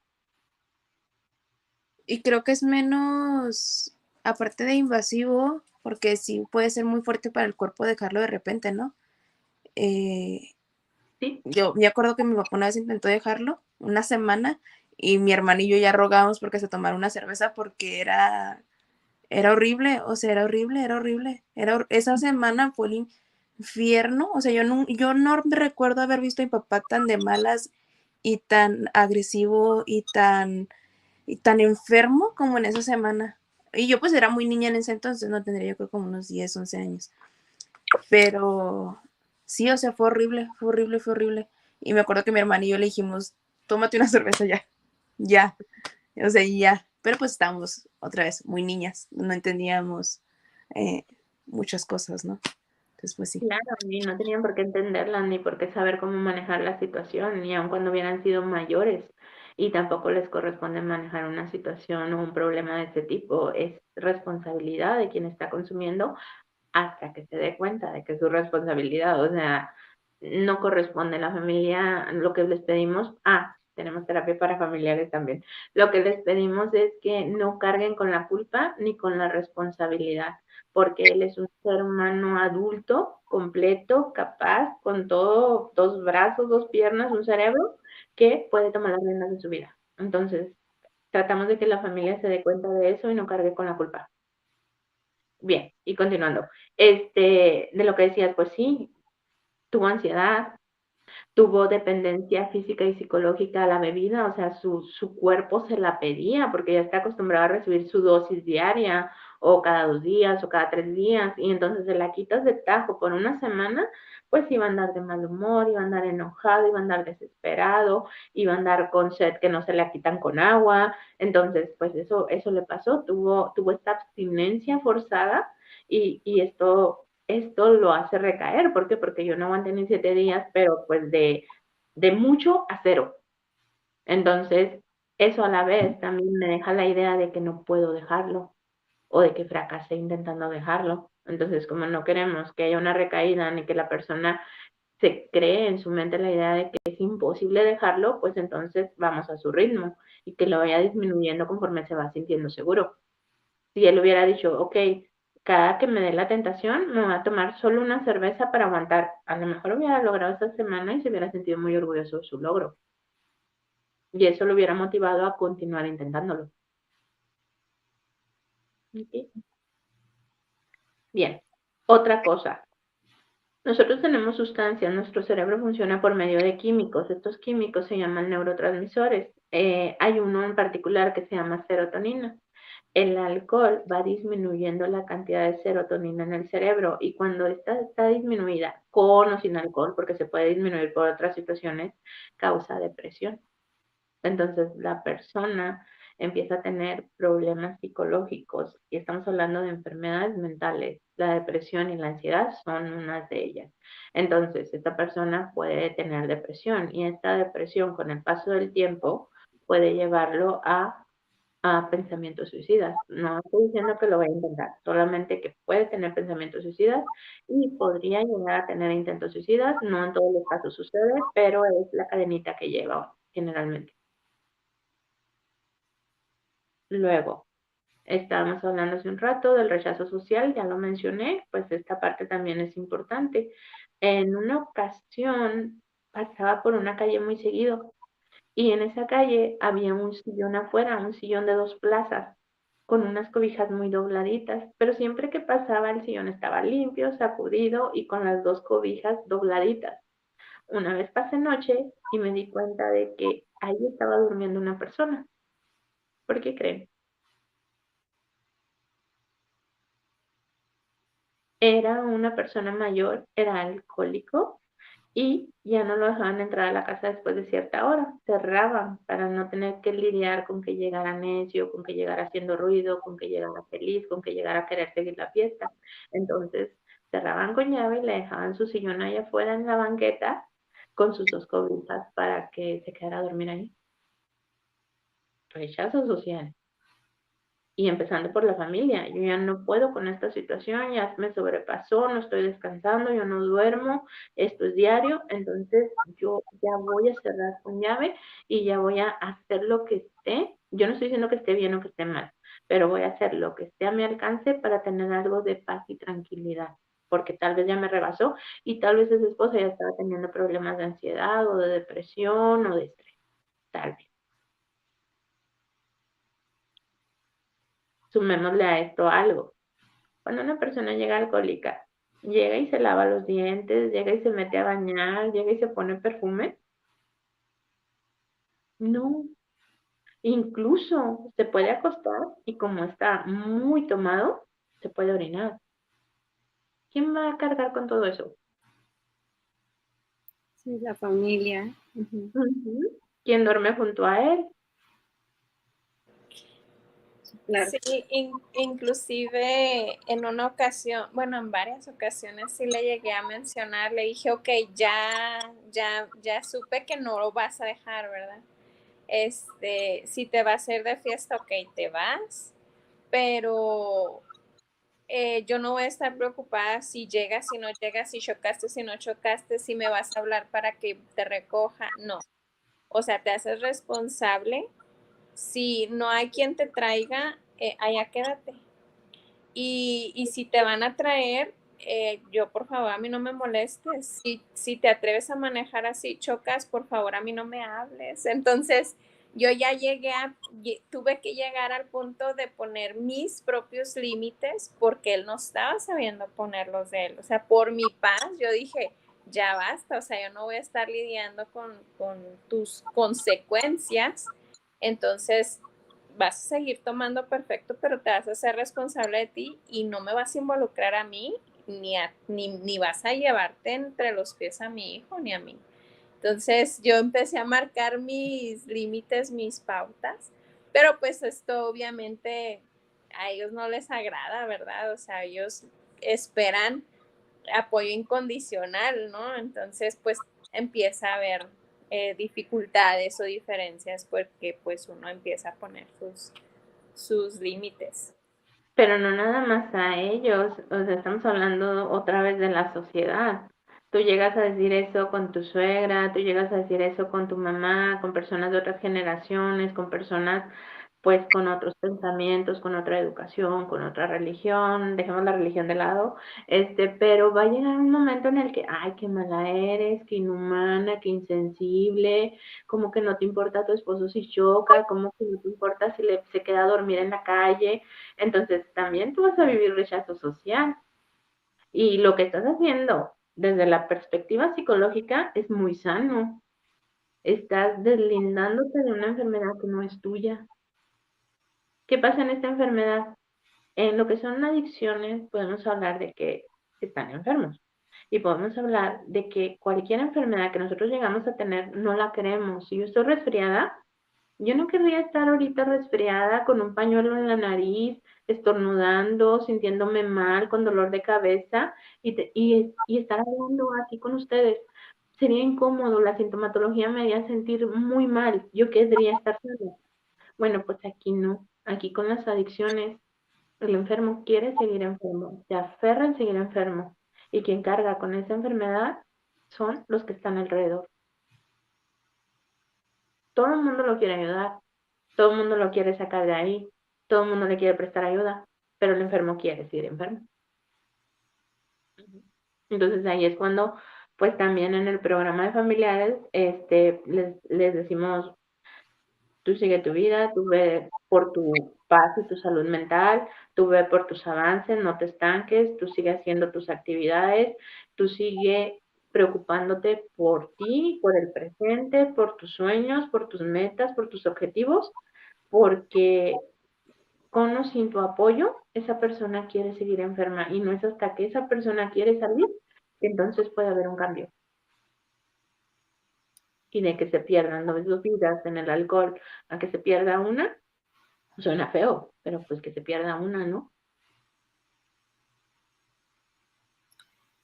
Y creo que es menos, aparte de invasivo, porque sí puede ser muy fuerte para el cuerpo dejarlo de repente, ¿no? Eh, ¿Sí? yo me acuerdo que mi papá una vez intentó dejarlo una semana y mi hermano y yo ya rogábamos porque se tomara una cerveza porque era horrible, o sea, era horrible, era horrible. Esa semana fue el infierno, o sea, yo no recuerdo haber visto a mi papá tan de malas y tan agresivo y tan enfermo como en esa semana. Y yo pues era muy niña en ese entonces, no tendría yo creo como unos 10 11 años. Pero sí, o sea, fue horrible, fue horrible, fue horrible. Y me acuerdo que mi hermana y yo le dijimos, tómate una cerveza ya, ya, o sea, ya. Pero pues estábamos otra vez muy niñas, no entendíamos eh, muchas cosas, ¿no? Entonces, pues sí. Claro, y no tenían por qué entenderla ni por qué saber cómo manejar la situación, ni aun cuando hubieran sido mayores. y tampoco les corresponde manejar una situación o un problema de este tipo. Es responsabilidad de quien está consumiendo hasta que se dé cuenta de que es su responsabilidad. O sea, no corresponde a la familia lo que les pedimos. Tenemos terapia para familiares también. Lo que les pedimos es que no carguen con la culpa ni con la responsabilidad, porque él es un ser humano adulto, completo, capaz, con todo, 2 brazos, 2 piernas, un cerebro, que puede tomar las riendas de su vida. Entonces, tratamos de que la familia se dé cuenta de eso y no cargue con la culpa. Bien, y continuando. De lo que decías, pues sí, tuvo ansiedad, tuvo dependencia física y psicológica a la bebida, o sea, su cuerpo se la pedía porque ya está acostumbrado a recibir su dosis diaria o cada 2 días o cada 3 días, y entonces se la quitas de tajo por una semana, pues iba a andar de mal humor, iba a andar enojado, iba a andar desesperado, iba a andar con sed que no se la quitan con agua. Entonces, pues eso le pasó, tuvo esta abstinencia forzada, y esto lo hace recaer. ¿Por qué? Porque yo no aguanté ni 7 días, pero pues de mucho a 0. Entonces, eso a la vez también me deja la idea de que no puedo dejarlo o de que fracasé intentando dejarlo. Entonces, como no queremos que haya una recaída ni que la persona se cree en su mente la idea de que es imposible dejarlo, pues entonces vamos a su ritmo y que lo vaya disminuyendo conforme se va sintiendo seguro. Si él hubiera dicho, ok, cada que me dé la tentación, me voy a tomar solo una cerveza para aguantar, a lo mejor hubiera logrado esta semana y se hubiera sentido muy orgulloso de su logro. Y eso lo hubiera motivado a continuar intentándolo. ¿Okay? Bien, otra cosa. Nosotros tenemos sustancias, nuestro cerebro funciona por medio de químicos. Estos químicos se llaman neurotransmisores. Hay uno en particular que se llama serotonina. El alcohol va disminuyendo la cantidad de serotonina en el cerebro, y cuando esta está disminuida, con o sin alcohol, porque se puede disminuir por otras situaciones, causa depresión. Entonces la persona empieza a tener problemas psicológicos, y estamos hablando de enfermedades mentales. La depresión y la ansiedad son unas de ellas. Entonces esta persona puede tener depresión, y esta depresión con el paso del tiempo puede llevarlo a pensamientos suicidas. No estoy diciendo que lo vaya a intentar, solamente que puede tener pensamientos suicidas y podría llegar a tener intentos suicidas. No en todos los casos sucede, pero es la cadenita que lleva generalmente. Luego, estábamos hablando hace un rato del rechazo social, ya lo mencioné, pues esta parte también es importante. En una ocasión pasaba por una calle muy seguido, y en esa calle había un sillón afuera, un sillón de 2 plazas, con unas cobijas muy dobladitas, pero siempre que pasaba el sillón estaba limpio, sacudido y con las 2 cobijas dobladitas. Una vez pasé noche y me di cuenta de que ahí estaba durmiendo una persona. ¿Por qué creen? Era una persona mayor, era alcohólico, y ya no lo dejaban entrar a la casa después de cierta hora. Cerraban para no tener que lidiar con que llegara necio, con que llegara haciendo ruido, con que llegara feliz, con que llegara a querer seguir la fiesta. Entonces cerraban con llave y le dejaban su sillón allá afuera en la banqueta con sus 2 cobijas para que se quedara a dormir ahí. Rechazo social. Y empezando por la familia, yo ya no puedo con esta situación, ya me sobrepasó, no estoy descansando, yo no duermo, esto es diario. Entonces yo ya voy a cerrar con llave y ya voy a hacer lo que esté. Yo no estoy diciendo que esté bien o que esté mal, pero voy a hacer lo que esté a mi alcance para tener algo de paz y tranquilidad, porque tal vez ya me rebasó y tal vez esa esposa ya estaba teniendo problemas de ansiedad o de depresión o de estrés, tal vez. Sumémosle a esto algo. Cuando una persona llega alcohólica, llega y se lava los dientes, llega y se mete a bañar, llega y se pone perfume. No, incluso se puede acostar y como está muy tomado, se puede orinar. ¿Quién va a cargar con todo eso? Sí, la familia. Ujú. ¿Quién duerme junto a él? Claro. Sí, inclusive en una ocasión, bueno, en varias ocasiones sí le llegué a mencionar, le dije, ok, ya supe que no lo vas a dejar, ¿verdad? Si te va a hacer de fiesta, ok, te vas, pero yo no voy a estar preocupada si llegas, si no llegas, si chocaste, si no chocaste, si me vas a hablar para que te recoja. No. O sea, te haces responsable. Si no hay quien te traiga, allá quédate. Y si te van a traer, yo por favor a mí no me molestes. Si te atreves a manejar así, chocas, por favor a mí no me hables. Entonces, yo ya tuve que llegar al punto de poner mis propios límites porque él no estaba sabiendo poner los de él. O sea, por mi paz, yo dije, ya basta, o sea, yo no voy a estar lidiando con tus consecuencias. Entonces, vas a seguir tomando perfecto, pero te vas a ser responsable de ti y no me vas a involucrar a mí, ni vas a llevarte entre los pies a mi hijo ni a mí. Entonces yo empecé a marcar mis límites, mis pautas, pero pues esto obviamente a ellos no les agrada, ¿verdad? O sea, ellos esperan apoyo incondicional, ¿no? Entonces, pues empieza a haber dificultades o diferencias porque pues uno empieza a poner sus límites. Pero no nada más a ellos, o sea, estamos hablando otra vez de la sociedad. Tú llegas a decir eso con tu suegra, tú llegas a decir eso con tu mamá, con personas de otras generaciones, con personas pues con otros pensamientos, con otra educación, con otra religión, dejemos la religión de lado, pero va a llegar un momento en el que, ay, qué mala eres, qué inhumana, qué insensible, como que no te importa tu esposo si choca, como que no te importa si se queda a dormir en la calle, entonces también tú vas a vivir rechazo social. Y lo que estás haciendo desde la perspectiva psicológica es muy sano. Estás deslindándote de una enfermedad que no es tuya. ¿Qué pasa en esta enfermedad? En lo que son adicciones podemos hablar de que están enfermos y podemos hablar de que cualquier enfermedad que nosotros llegamos a tener no la queremos. Si yo estoy resfriada, yo no querría estar ahorita resfriada con un pañuelo en la nariz, estornudando, sintiéndome mal, con dolor de cabeza y estar hablando así con ustedes. Sería incómodo, la sintomatología me haría sentir muy mal. Yo querría estar sana. Bueno, pues aquí no. Aquí con las adicciones, el enfermo quiere seguir enfermo, se aferra en seguir enfermo. Y quien carga con esa enfermedad son los que están alrededor. Todo el mundo lo quiere ayudar, todo el mundo lo quiere sacar de ahí, todo el mundo le quiere prestar ayuda, pero el enfermo quiere seguir enfermo. Entonces ahí es cuando, pues también en el programa de familiares, les decimos, tú sigue tu vida, tú ve por tu paz y tu salud mental, tú ve por tus avances, no te estanques, tú sigue haciendo tus actividades, tú sigue preocupándote por ti, por el presente, por tus sueños, por tus metas, por tus objetivos, porque con o sin tu apoyo, esa persona quiere seguir enferma y no es hasta que esa persona quiere salir que entonces puede haber un cambio. Y de que se pierdan dos vidas en el alcohol, a que se pierda una, suena feo, pero pues que se pierda una, ¿no?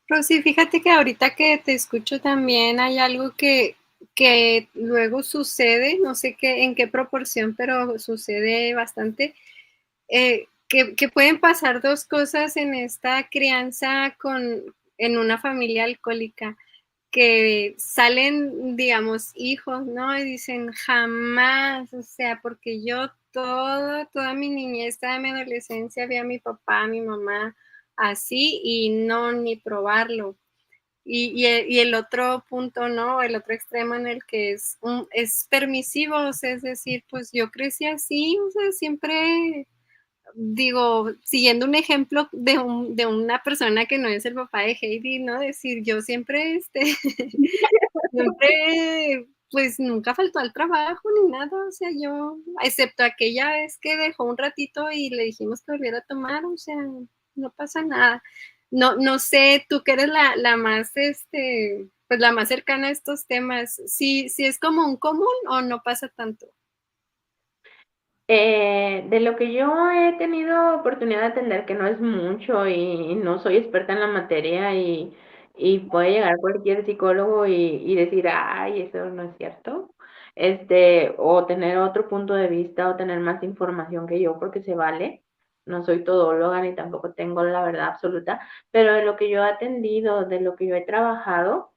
Rosy, fíjate que ahorita que te escucho también hay algo que luego sucede, no sé en qué proporción, pero sucede bastante, que pueden pasar dos cosas en esta crianza en una familia alcohólica, que salen, digamos, hijos, ¿no? Y dicen, jamás, o sea, porque yo toda mi niñez, toda mi adolescencia vi a mi papá, a mi mamá así y no, ni probarlo. Y el otro punto, ¿no? El otro extremo en el que es permisivo, o sea, es decir, pues yo crecí así, o sea, siempre digo, siguiendo un ejemplo de una persona que no es el papá de Heidi, ¿no? Decir, yo siempre, siempre, pues nunca faltó al trabajo ni nada, o sea, yo, excepto aquella vez que dejó un ratito y le dijimos que volviera a tomar, o sea, no pasa nada. No, no sé, tú que eres la más, pues la más cercana a estos temas, si es como un común o no pasa tanto. De lo que yo he tenido oportunidad de atender, que no es mucho y no soy experta en la materia y puede llegar cualquier psicólogo y decir, ay, eso no es cierto. o tener otro punto de vista o tener más información que yo, porque se vale. No soy todóloga ni tampoco tengo la verdad absoluta, pero de lo que yo he atendido, de lo que yo he trabajado,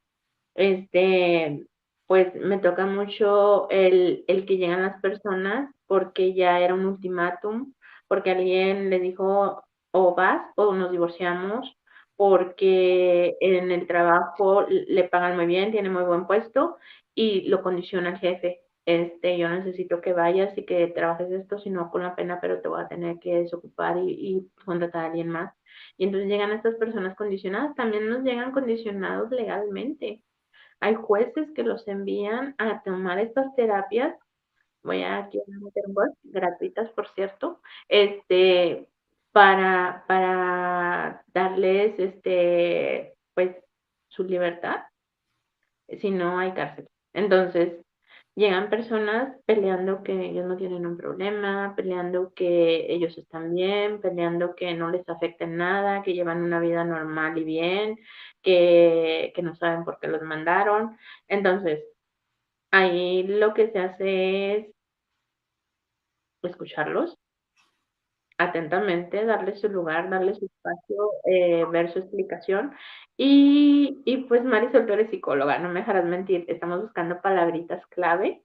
pues me toca mucho el que llegan las personas porque ya era un ultimátum, porque alguien le dijo o vas o nos divorciamos, porque en el trabajo le pagan muy bien, tiene muy buen puesto y lo condiciona el jefe. Yo necesito que vayas y que trabajes esto, si no con la pena, pero te voy a tener que desocupar y contratar a alguien más. Y entonces llegan estas personas condicionadas, también nos llegan condicionados legalmente. Hay jueces que los envían a tomar estas terapias, voy a aquí a meter un gol, gratuitas por cierto, para darles pues su libertad, si no hay cárcel. Entonces, llegan personas peleando que ellos no tienen un problema, peleando que ellos están bien, peleando que no les afecta en nada, que llevan una vida normal y bien, que no saben por qué los mandaron. Entonces, ahí lo que se hace es escucharlos atentamente, darles su lugar, darles su espacio, ver su explicación. Y pues Marisol, tú eres psicóloga, no me dejarás mentir, estamos buscando palabritas clave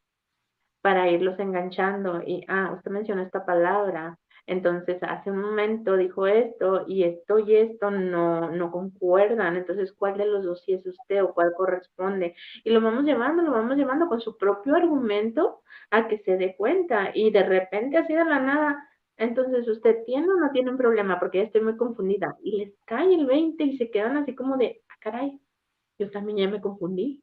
para irlos enganchando. Y, usted mencionó esta palabra, entonces hace un momento dijo esto y esto no concuerdan, entonces ¿cuál de los dos sí es usted o cuál corresponde? Y lo vamos llevando con su propio argumento a que se dé cuenta y de repente así de la nada. Entonces, ¿usted tiene o no tiene un problema? Porque ya estoy muy confundida. Y les cae el 20 y se quedan así como de, caray, yo también ya me confundí.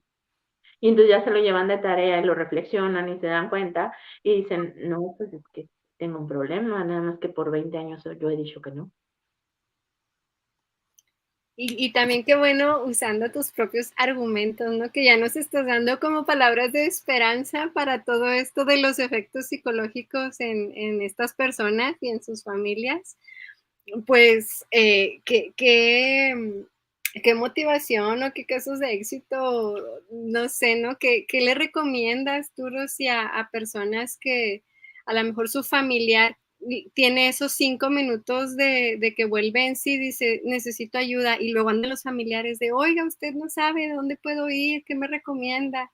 Y entonces ya se lo llevan de tarea y lo reflexionan y se dan cuenta y dicen, no, pues es que tengo un problema, nada más que por 20 años yo he dicho que no. Y también qué bueno usando tus propios argumentos, ¿no? Que ya nos estás dando como palabras de esperanza para todo esto de los efectos psicológicos en estas personas y en sus familias. Pues, qué motivación o qué casos de éxito, no sé, ¿no? ¿Qué le recomiendas tú, Rosy, a personas que a lo mejor su familiar tiene esos 5 minutos de que vuelve en sí, dice: "Necesito ayuda", y luego andan los familiares de: "Oiga, usted no sabe dónde puedo ir, ¿qué me recomienda?".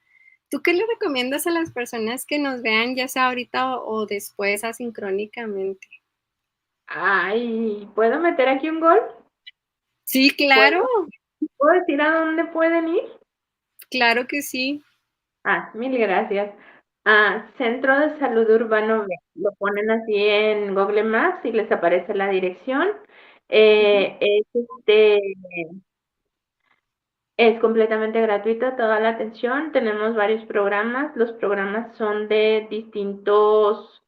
¿Tú qué le recomiendas a las personas que nos vean, ya sea ahorita o después asincrónicamente? Ay, ¿puedo meter aquí un gol? Sí, claro, ¿Puedo decir a dónde pueden ir? claro que sí. Mil gracias. Centro de Salud Urbano B. Lo ponen así en Google Maps y les aparece la dirección. Ujú. Es completamente gratuita toda la atención. Tenemos varios programas. Los programas son de distintos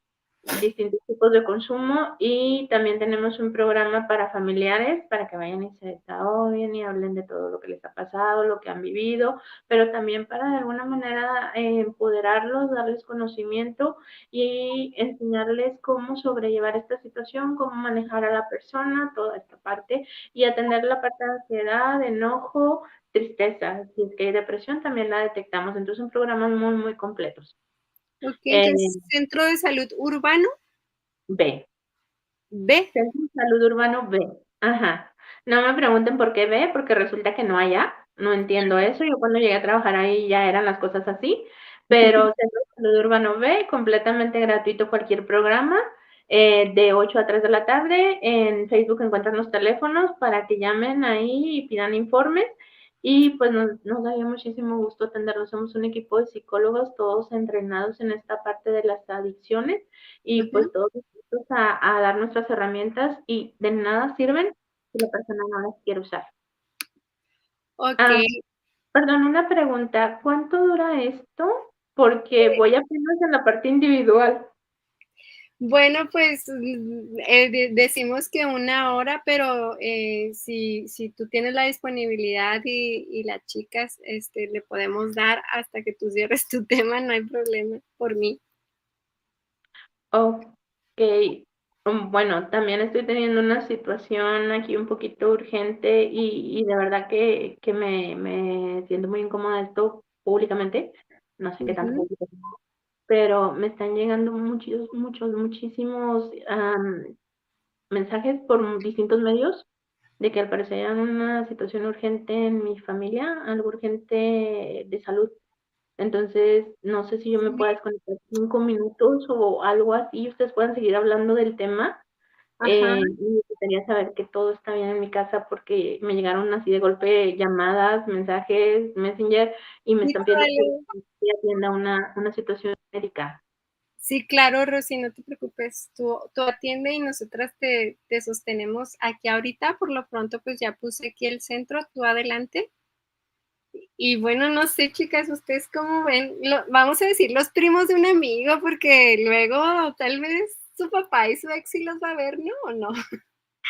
tipos de consumo y también tenemos un programa para familiares para que vayan y se desahoguen y hablen de todo lo que les ha pasado, lo que han vivido, pero también para de alguna manera empoderarlos, darles conocimiento y enseñarles cómo sobrellevar esta situación, cómo manejar a la persona, toda esta parte y atender la parte de ansiedad, enojo, tristeza. Si es que hay depresión, también la detectamos. Entonces son programas muy, muy completos. Okey, Eh, entonces, ¿centro de salud urbano? B. B. Centro de Salud Urbano B. Ajá. No me pregunten por qué B, porque resulta que no hay A. No entiendo eso. Yo cuando llegué a trabajar ahí ya eran las cosas así. Pero Centro de Salud Urbano B, completamente gratuito cualquier programa, de 8 a 3 de la tarde. En Facebook encuentran los teléfonos para que llamen ahí y pidan informes. Y pues nos daría muchísimo gusto atenderlos. Somos un equipo de psicólogos, todos entrenados en esta parte de las adicciones y Ujú. pues todos dispuestos a dar nuestras herramientas y de nada sirven si la persona no las quiere usar. Ah, Okey. perdón, una pregunta, ¿cuánto dura esto? Porque voy apenas en la parte individual. Bueno, pues, decimos que 1 hora, pero, si tú tienes la disponibilidad y las chicas, le podemos dar hasta que tú cierres tu tema, no hay problema, por mí. Okey. Bueno, también estoy teniendo una situación aquí un poquito urgente y de verdad que me siento muy incómoda de esto públicamente. No sé qué tanto Ujú. público. pero me están llegando muchísimos mensajes por distintos medios de que al parecer hay una situación urgente en mi familia, algo urgente de salud. Entonces, no sé si yo me pueda desconectar 5 minutos o algo así, y ustedes puedan seguir hablando del tema. Ajá. Y me gustaría saber que todo está bien en mi casa porque me llegaron así de golpe llamadas, mensajes, Messenger, y me Sí, están pidiendo vale. que atienda una situación médica. Sí, claro, Rosy, no te preocupes, tú atiende y nosotras te sostenemos aquí ahorita. Por lo pronto, pues ya puse aquí el centro, tú adelante. Y bueno, no sé, chicas, ustedes cómo ven, vamos a decir los primos de un amigo, porque luego tal vez su papá y su ex sí los va a ver, ¿no? ¿O no?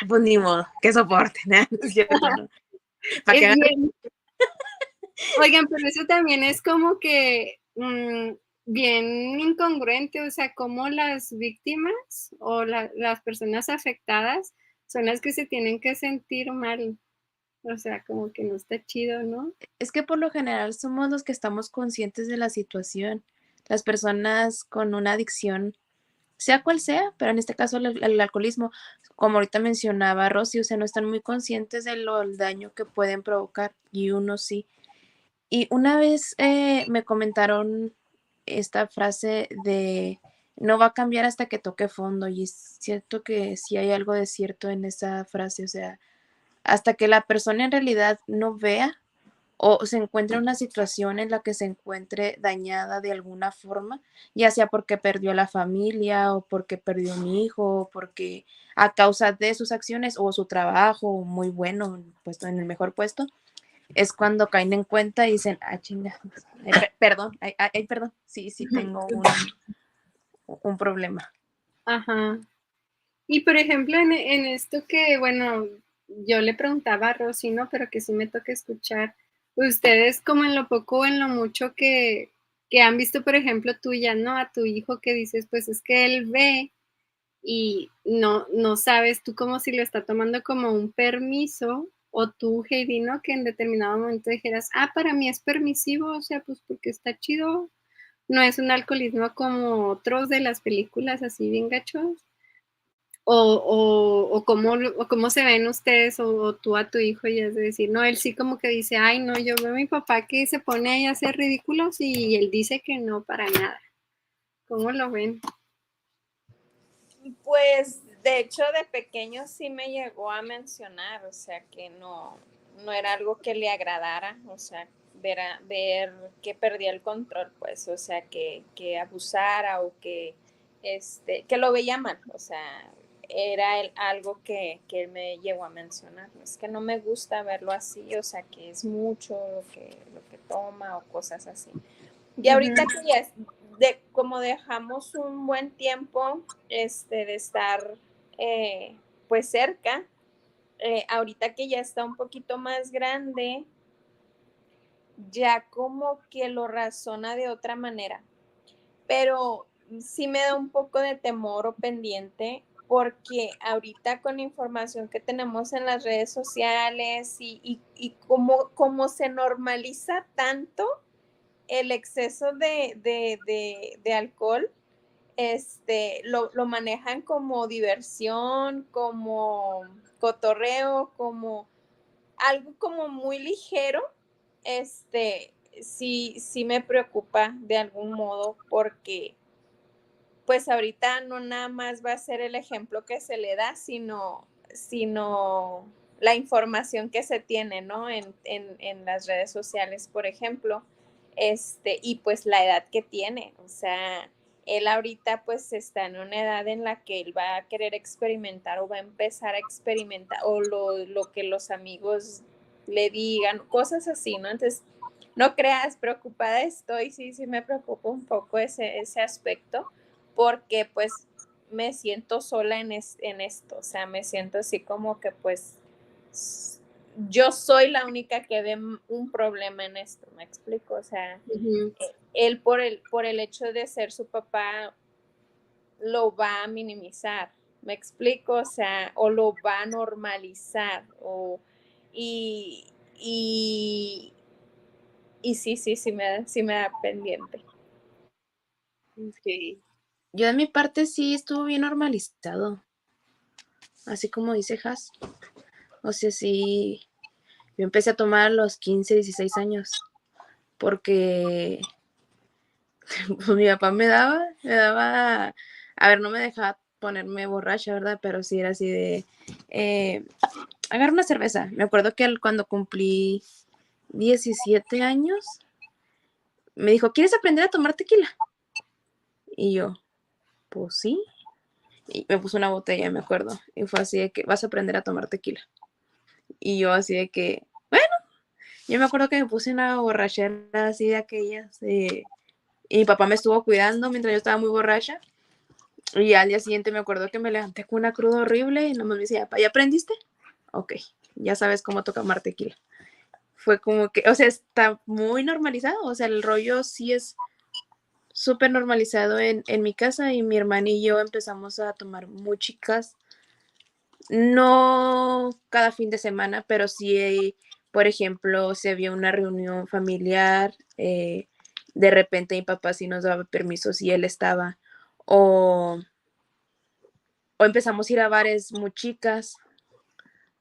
Pues ni modo, que soporten, ¿no? Es cierto, ¿no? Para que Es hagan... bien. Oigan, pero eso también es como que bien incongruente, o sea, como las víctimas o las personas afectadas son las que se tienen que sentir mal. O sea, como que no está chido, ¿no? Es que por lo general somos los que estamos conscientes de la situación. Las personas con una adicción, sea cual sea, pero en este caso el alcoholismo, como ahorita mencionaba Rosy, o sea, no están muy conscientes de el daño que pueden provocar y uno sí. Y una vez me comentaron esta frase de no va a cambiar hasta que toque fondo y es cierto que sí hay algo de cierto en esa frase, o sea, hasta que la persona en realidad no vea o se encuentre en una situación en la que se encuentre dañada de alguna forma, ya sea porque perdió a la familia o porque perdió un hijo o porque a causa de sus acciones o su trabajo muy bueno, puesto en el mejor puesto, es cuando caen en cuenta y dicen, ah, chinga, perdón, perdón, sí, sí tengo un problema. Ajá. Y por ejemplo, en esto que, bueno, yo le preguntaba a Rosy, ¿no? Pero que sí me toca escuchar, ustedes como en lo poco o en lo mucho que han visto, por ejemplo, tuya, ¿no? A tu hijo que dices, pues es que él ve y no sabes tú como si lo está tomando como un permiso, o tú, Heidi, ¿no? Que en determinado momento dijeras, ah, para mí es permisivo, o sea, pues porque está chido, no es un alcoholismo como otros de las películas así bien gachos. O cómo se ven ustedes o tú a tu hijo y es de decir, no, él sí como que dice, ay, no, yo veo a mi papá que se pone ahí a hacer ridículos y él dice que no para nada. ¿Cómo lo ven? Pues de hecho de pequeño sí me llegó a mencionar, o sea que no era algo que le agradara, o sea, ver que perdía el control, pues, o sea, que abusara o que lo veía mal, o sea, era algo que él me llegó a mencionar. Es que no me gusta verlo así, o sea, que es mucho lo que toma o cosas así. Y ahorita Ujú. que ya como dejamos un buen tiempo de estar pues cerca, ahorita que ya está un poquito más grande, ya como que lo razona de otra manera. Pero sí me da un poco de temor o pendiente porque ahorita con la información que tenemos en las redes sociales y como se normaliza tanto el exceso de alcohol, lo manejan como diversión, como cotorreo, como algo como muy ligero, sí me preocupa de algún modo porque pues ahorita no nada más va a ser el ejemplo que se le da, sino la información que se tiene, ¿no? En las redes sociales, por ejemplo, y pues la edad que tiene, o sea, él ahorita pues está en una edad en la que él va a querer experimentar o va a empezar a experimentar o lo que los amigos le digan, cosas así, ¿no? Entonces, no creas, preocupada estoy, sí me preocupa un poco ese aspecto porque pues me siento sola en esto, o sea, me siento así como que pues yo soy la única que ve un problema en esto, ¿me explico? O sea, Ujú. él por el hecho de ser su papá lo va a minimizar, ¿me explico? O sea, o lo va a normalizar, y, y, y sí me da pendiente. Ok. Yo de mi parte sí estuvo bien normalizado, así como dice Has. O sea, sí, yo empecé a tomar a los 15, 16 años, porque pues, mi papá a ver, no me dejaba ponerme borracha, ¿verdad? Pero sí era así de, agarra una cerveza. Me acuerdo que cuando cumplí 17 años, me dijo, ¿quieres aprender a tomar tequila? Y yo, pues sí. Y me puso una botella, me acuerdo. Y fue así de que vas a aprender a tomar tequila. Y yo así de que, bueno, yo me acuerdo que me puse una borrachera así de aquellas. Y mi papá me estuvo cuidando mientras yo estaba muy borracha. Y al día siguiente me acuerdo que me levanté con una cruda horrible y nomás me decía, ¿ya aprendiste? Ok, ya sabes cómo tomar tequila. Fue como que, o sea, está muy normalizado. O sea, el rollo sí es súper normalizado en mi casa y mi hermana y yo empezamos a tomar muy chicas. No cada fin de semana, pero sí, por ejemplo, si había una reunión familiar, de repente mi papá sí nos daba permiso si él estaba, o, o empezamos a ir a bares muy chicas,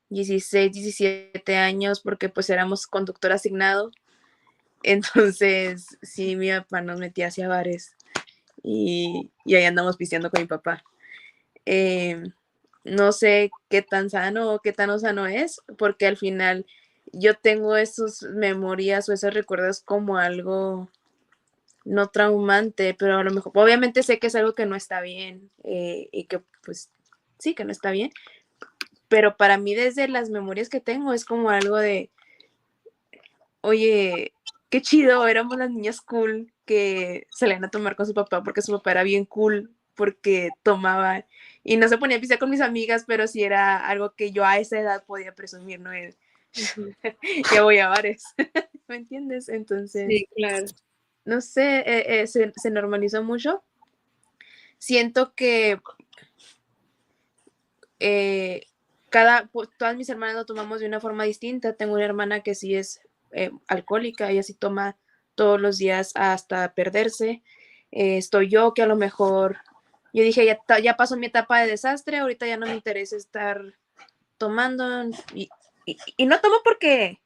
16, 17 años, porque pues éramos conductor asignado, entonces sí, mi papá nos metía hacia bares y ahí andamos pisteando con mi papá. Eh, no sé qué tan sano o qué tan no sano es, porque al final yo tengo esas memorias o esos recuerdos como algo no traumante, pero a lo mejor, obviamente sé que es algo que no está bien y que pues sí, que no está bien, pero para mí desde las memorias que tengo es como algo de, oye, qué chido, éramos las niñas cool que salían a tomar con su papá porque su papá era bien cool, porque tomaba y no se ponía a pisar con mis amigas, pero sí era algo que yo a esa edad podía presumir, ¿no? Ya voy a bares, ¿me entiendes? Entonces, Sí, claro. no sé, se normalizó mucho. Siento que eh, pues, todas mis hermanas lo tomamos de una forma distinta. Tengo una hermana que sí es alcohólica, ella sí toma todos los días hasta perderse. Estoy yo que a lo mejor, yo dije, ya pasó mi etapa de desastre, ahorita ya no me interesa estar tomando y no tomo porque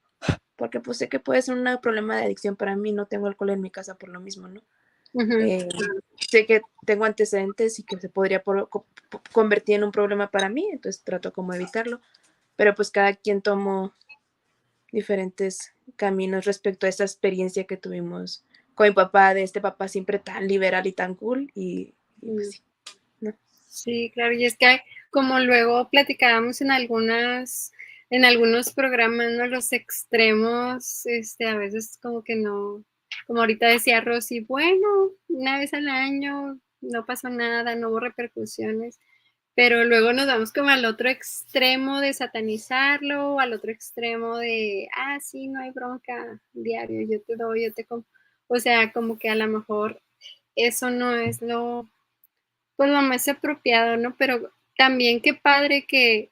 pues sé que puede ser un problema de adicción para mí, no tengo alcohol en mi casa por lo mismo, ¿no? Ujú. Sé que tengo antecedentes y que se podría convertir en un problema para mí, entonces trato como evitarlo, pero pues cada quien tomó diferentes caminos respecto a esa experiencia que tuvimos con mi papá, de este papá siempre tan liberal y tan cool y pues Mm. sí, ¿no? Sí, claro, y es que como luego platicábamos en algunos programas, ¿no? Los extremos, a veces como que no, como ahorita decía Rosy, bueno, una vez al año, no pasó nada, no hubo repercusiones, pero luego nos vamos como al otro extremo de satanizarlo, al otro extremo de, sí, no hay bronca, diario, yo te doy, o sea, como que a lo mejor eso no es pues lo más apropiado, ¿no? Pero también qué padre que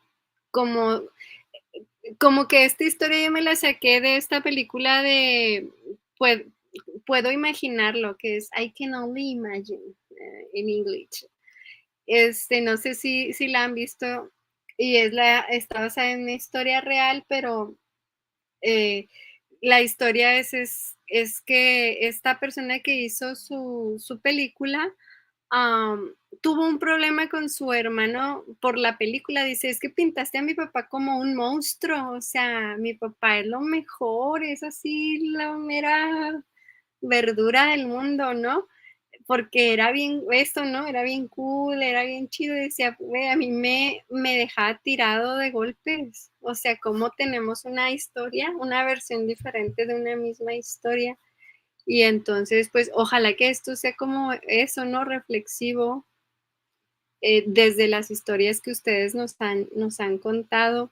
como, como que esta historia yo me la saqué de esta película de puedo imaginarlo, que es I Can Only Imagine en English. No sé si la han visto y está basada en una historia real, pero eh, la historia es que esta persona que hizo su película tuvo un problema con su hermano por la película. Dice, es que pintaste a mi papá como un monstruo, o sea, mi papá es lo mejor, es así la mera verdura del mundo, ¿no? Porque era bien esto, ¿no? Era bien cool, era bien chido. Y decía, güey, a mí me dejaba tirado de golpes. O sea, cómo tenemos una historia, una versión diferente de una misma historia. Y entonces, pues, ojalá que esto sea como eso, ¿no? Reflexivo desde las historias que ustedes nos han contado.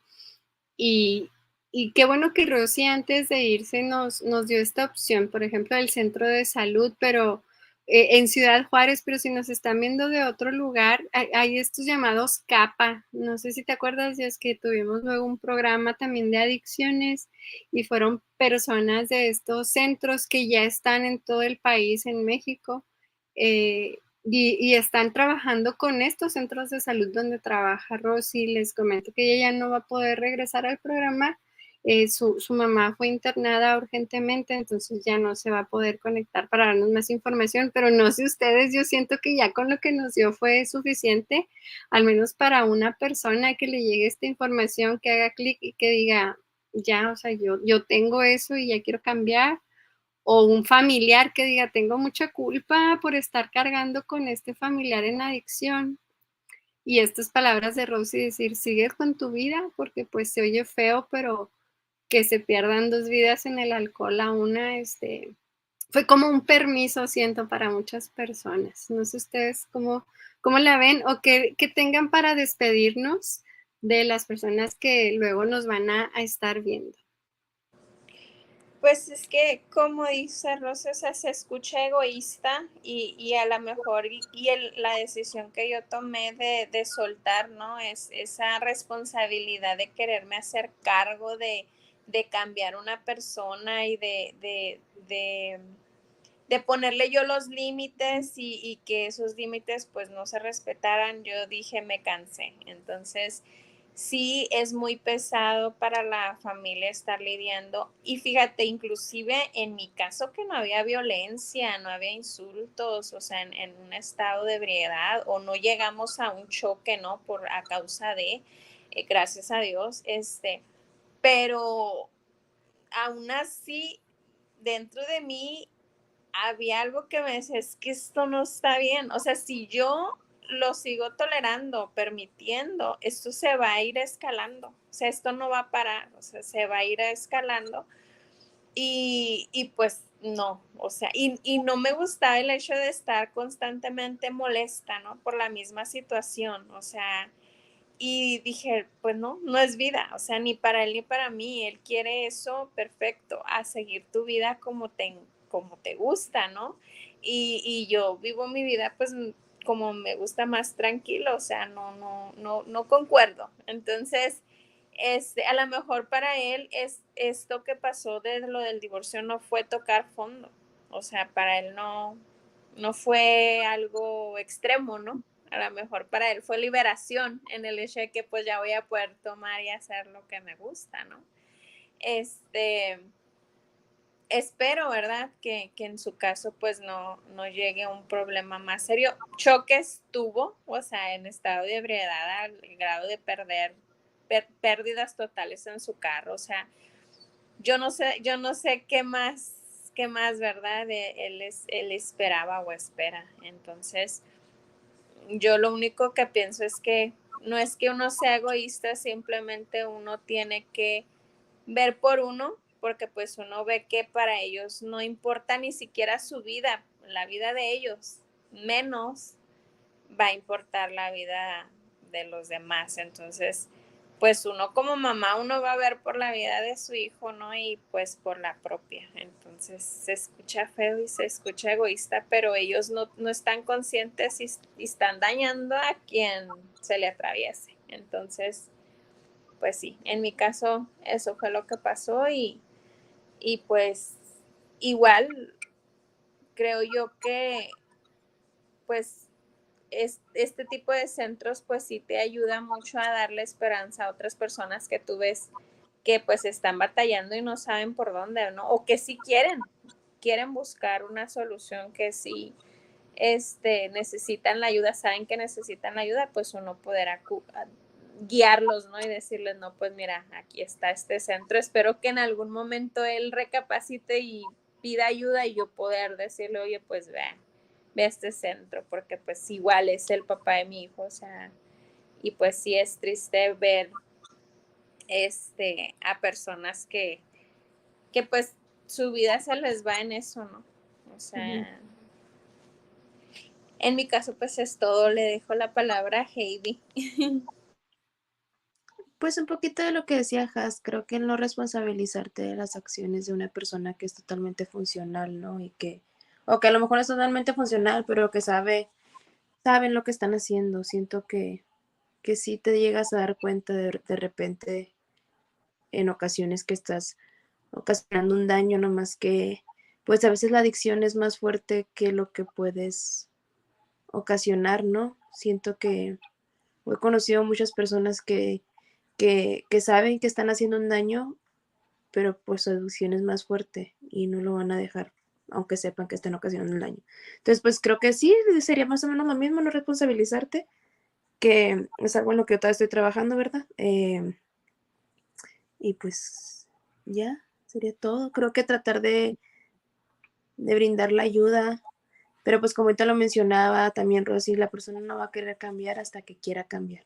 Y, y qué bueno que Rosy antes de irse nos dio esta opción, por ejemplo, del centro de salud, pero en Ciudad Juárez, pero si nos están viendo de otro lugar, hay estos llamados CAPA. No sé si te acuerdas, ya es que tuvimos luego un programa también de adicciones y fueron personas de estos centros que ya están en todo el país, en México, y están trabajando con estos centros de salud donde trabaja Rosy. Les comento que ella ya no va a poder regresar al programa. Su mamá fue internada urgentemente, entonces ya no se va a poder conectar para darnos más información, pero no sé ustedes, yo siento que ya con lo que nos dio fue suficiente, al menos para una persona que le llegue esta información, que haga clic y que diga, ya, o sea, yo tengo eso y ya quiero cambiar, o un familiar que diga, tengo mucha culpa por estar cargando con este familiar en adicción. Y estas palabras de Rosy decir, sigue con tu vida, porque pues se oye feo, pero que se pierdan 2 vidas en el alcohol a una, fue como un permiso, siento, para muchas personas. No sé ustedes cómo la ven o qué tengan para despedirnos de las personas que luego nos van a estar viendo. Pues es que, como dice Rosa, o sea, se escucha egoísta y a lo mejor, la decisión que yo tomé de soltar, ¿no? Es esa responsabilidad de quererme hacer cargo de cambiar una persona y de ponerle yo los límites y que esos límites pues no se respetaran. Yo dije, me cansé. Entonces, sí es muy pesado para la familia estar lidiando. Y fíjate, inclusive en mi caso que no había violencia, no había insultos, o sea, en un estado de ebriedad o no llegamos a un choque, ¿no? A causa de, gracias a Dios, pero aún así, dentro de mí había algo que me decía, es que esto no está bien. O sea, si yo lo sigo tolerando, permitiendo, esto se va a ir escalando. O sea, esto no va a parar, o sea, se va a ir escalando. Y pues no, o sea, y no me gustaba el hecho de estar constantemente molesta, ¿no? Por la misma situación, o sea, y dije, pues no, no es vida, o sea, ni para él ni para mí. Él quiere eso, perfecto, a seguir tu vida como te gusta, ¿no? Y yo vivo mi vida, pues, como me gusta más tranquilo, o sea, no concuerdo. Entonces, a lo mejor para él es esto que pasó de lo del divorcio no fue tocar fondo, o sea, para él no fue algo extremo, ¿no? A lo mejor para él fue liberación en el hecho de que pues ya voy a poder tomar y hacer lo que me gusta, ¿no? Espero, ¿verdad? Que en su caso pues no llegue a un problema más serio. Choques tuvo, o sea, en estado de ebriedad al grado de perder pérdidas totales en su carro, o sea, yo no sé qué más, ¿verdad? Él esperaba o espera. Entonces, yo lo único que pienso es que no es que uno sea egoísta, simplemente uno tiene que ver por uno, porque pues uno ve que para ellos no importa ni siquiera su vida, la vida de ellos, menos va a importar la vida de los demás. Entonces, pues uno como mamá, uno va a ver por la vida de su hijo, ¿no? Y pues por la propia. Entonces, se escucha feo y se escucha egoísta, pero ellos no están conscientes y están dañando a quien se le atraviese. Entonces, pues sí, en mi caso, eso fue lo que pasó y pues igual creo yo que pues este tipo de centros pues sí te ayuda mucho a darle esperanza a otras personas que tú ves que pues están batallando y no saben por dónde, ¿no? O que sí quieren buscar una solución, que sí necesitan la ayuda, saben que necesitan la ayuda, pues uno poder guiarlos, ¿no? Y decirles, no, pues mira, aquí está este centro. Espero que en algún momento él recapacite y pida ayuda y yo poder decirle, oye, pues ve a este centro, porque pues igual es el papá de mi hijo, o sea, y pues sí es triste ver a personas que pues su vida se les va en eso, ¿no? O sea, en mi caso pues es todo, le dejo la palabra a Heidi. Pues un poquito de lo que decía Has, creo que el no responsabilizarte de las acciones de una persona que es totalmente funcional, ¿no? O que a lo mejor es totalmente funcional, pero que saben lo que están haciendo. Siento que sí te llegas a dar cuenta de repente en ocasiones que estás ocasionando un daño, no más que pues a veces la adicción es más fuerte que lo que puedes ocasionar, ¿no? Siento que he conocido muchas personas que saben que están haciendo un daño, pero pues su adicción es más fuerte y no lo van a dejar, aunque sepan que están ocasionando el daño. Entonces, pues creo que sí, sería más o menos lo mismo, no responsabilizarte, que es algo en lo que yo todavía estoy trabajando, ¿verdad? Y pues ya, sería todo. Creo que tratar de brindar la ayuda, pero pues como ahorita lo mencionaba también Rosy, la persona no va a querer cambiar hasta que quiera cambiar.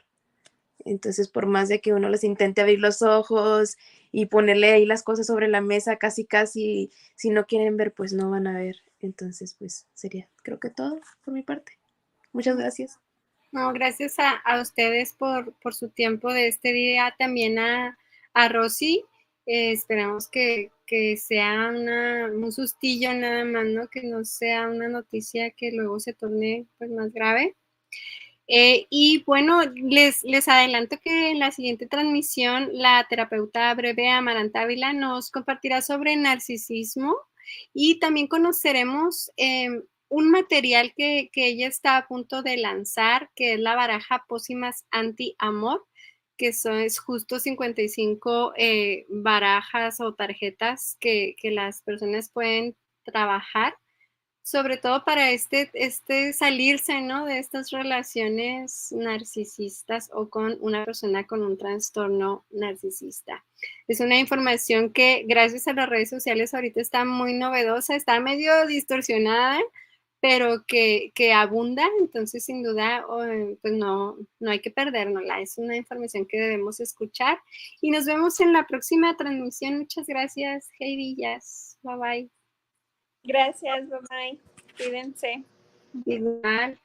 Entonces, por más de que uno les intente abrir los ojos y ponerle ahí las cosas sobre la mesa, casi, casi, si no quieren ver, pues no van a ver. Entonces, pues sería, creo que todo por mi parte. Muchas gracias. No, gracias a ustedes por su tiempo de este día, también a Rosy. Esperamos que sea un sustillo nada más, ¿no? Que no sea una noticia que luego se torne pues, más grave. Y bueno, les adelanto que en la siguiente transmisión la terapeuta breve Amaranta Ávila nos compartirá sobre narcisismo y también conoceremos un material que ella está a punto de lanzar, que es la baraja Pócimas Anti-Amor, que es justo 55 barajas o tarjetas que las personas pueden trabajar sobre todo para este salirse, ¿no? De estas relaciones narcisistas o con una persona con un trastorno narcisista. Es una información que gracias a las redes sociales ahorita está muy novedosa, está medio distorsionada, pero que abunda, entonces sin duda pues no hay que perdérnosla, es una información que debemos escuchar y nos vemos en la próxima transmisión. Muchas gracias, Heidi, Jazz, bye bye. Gracias, bye bye. Cuídense. Igual.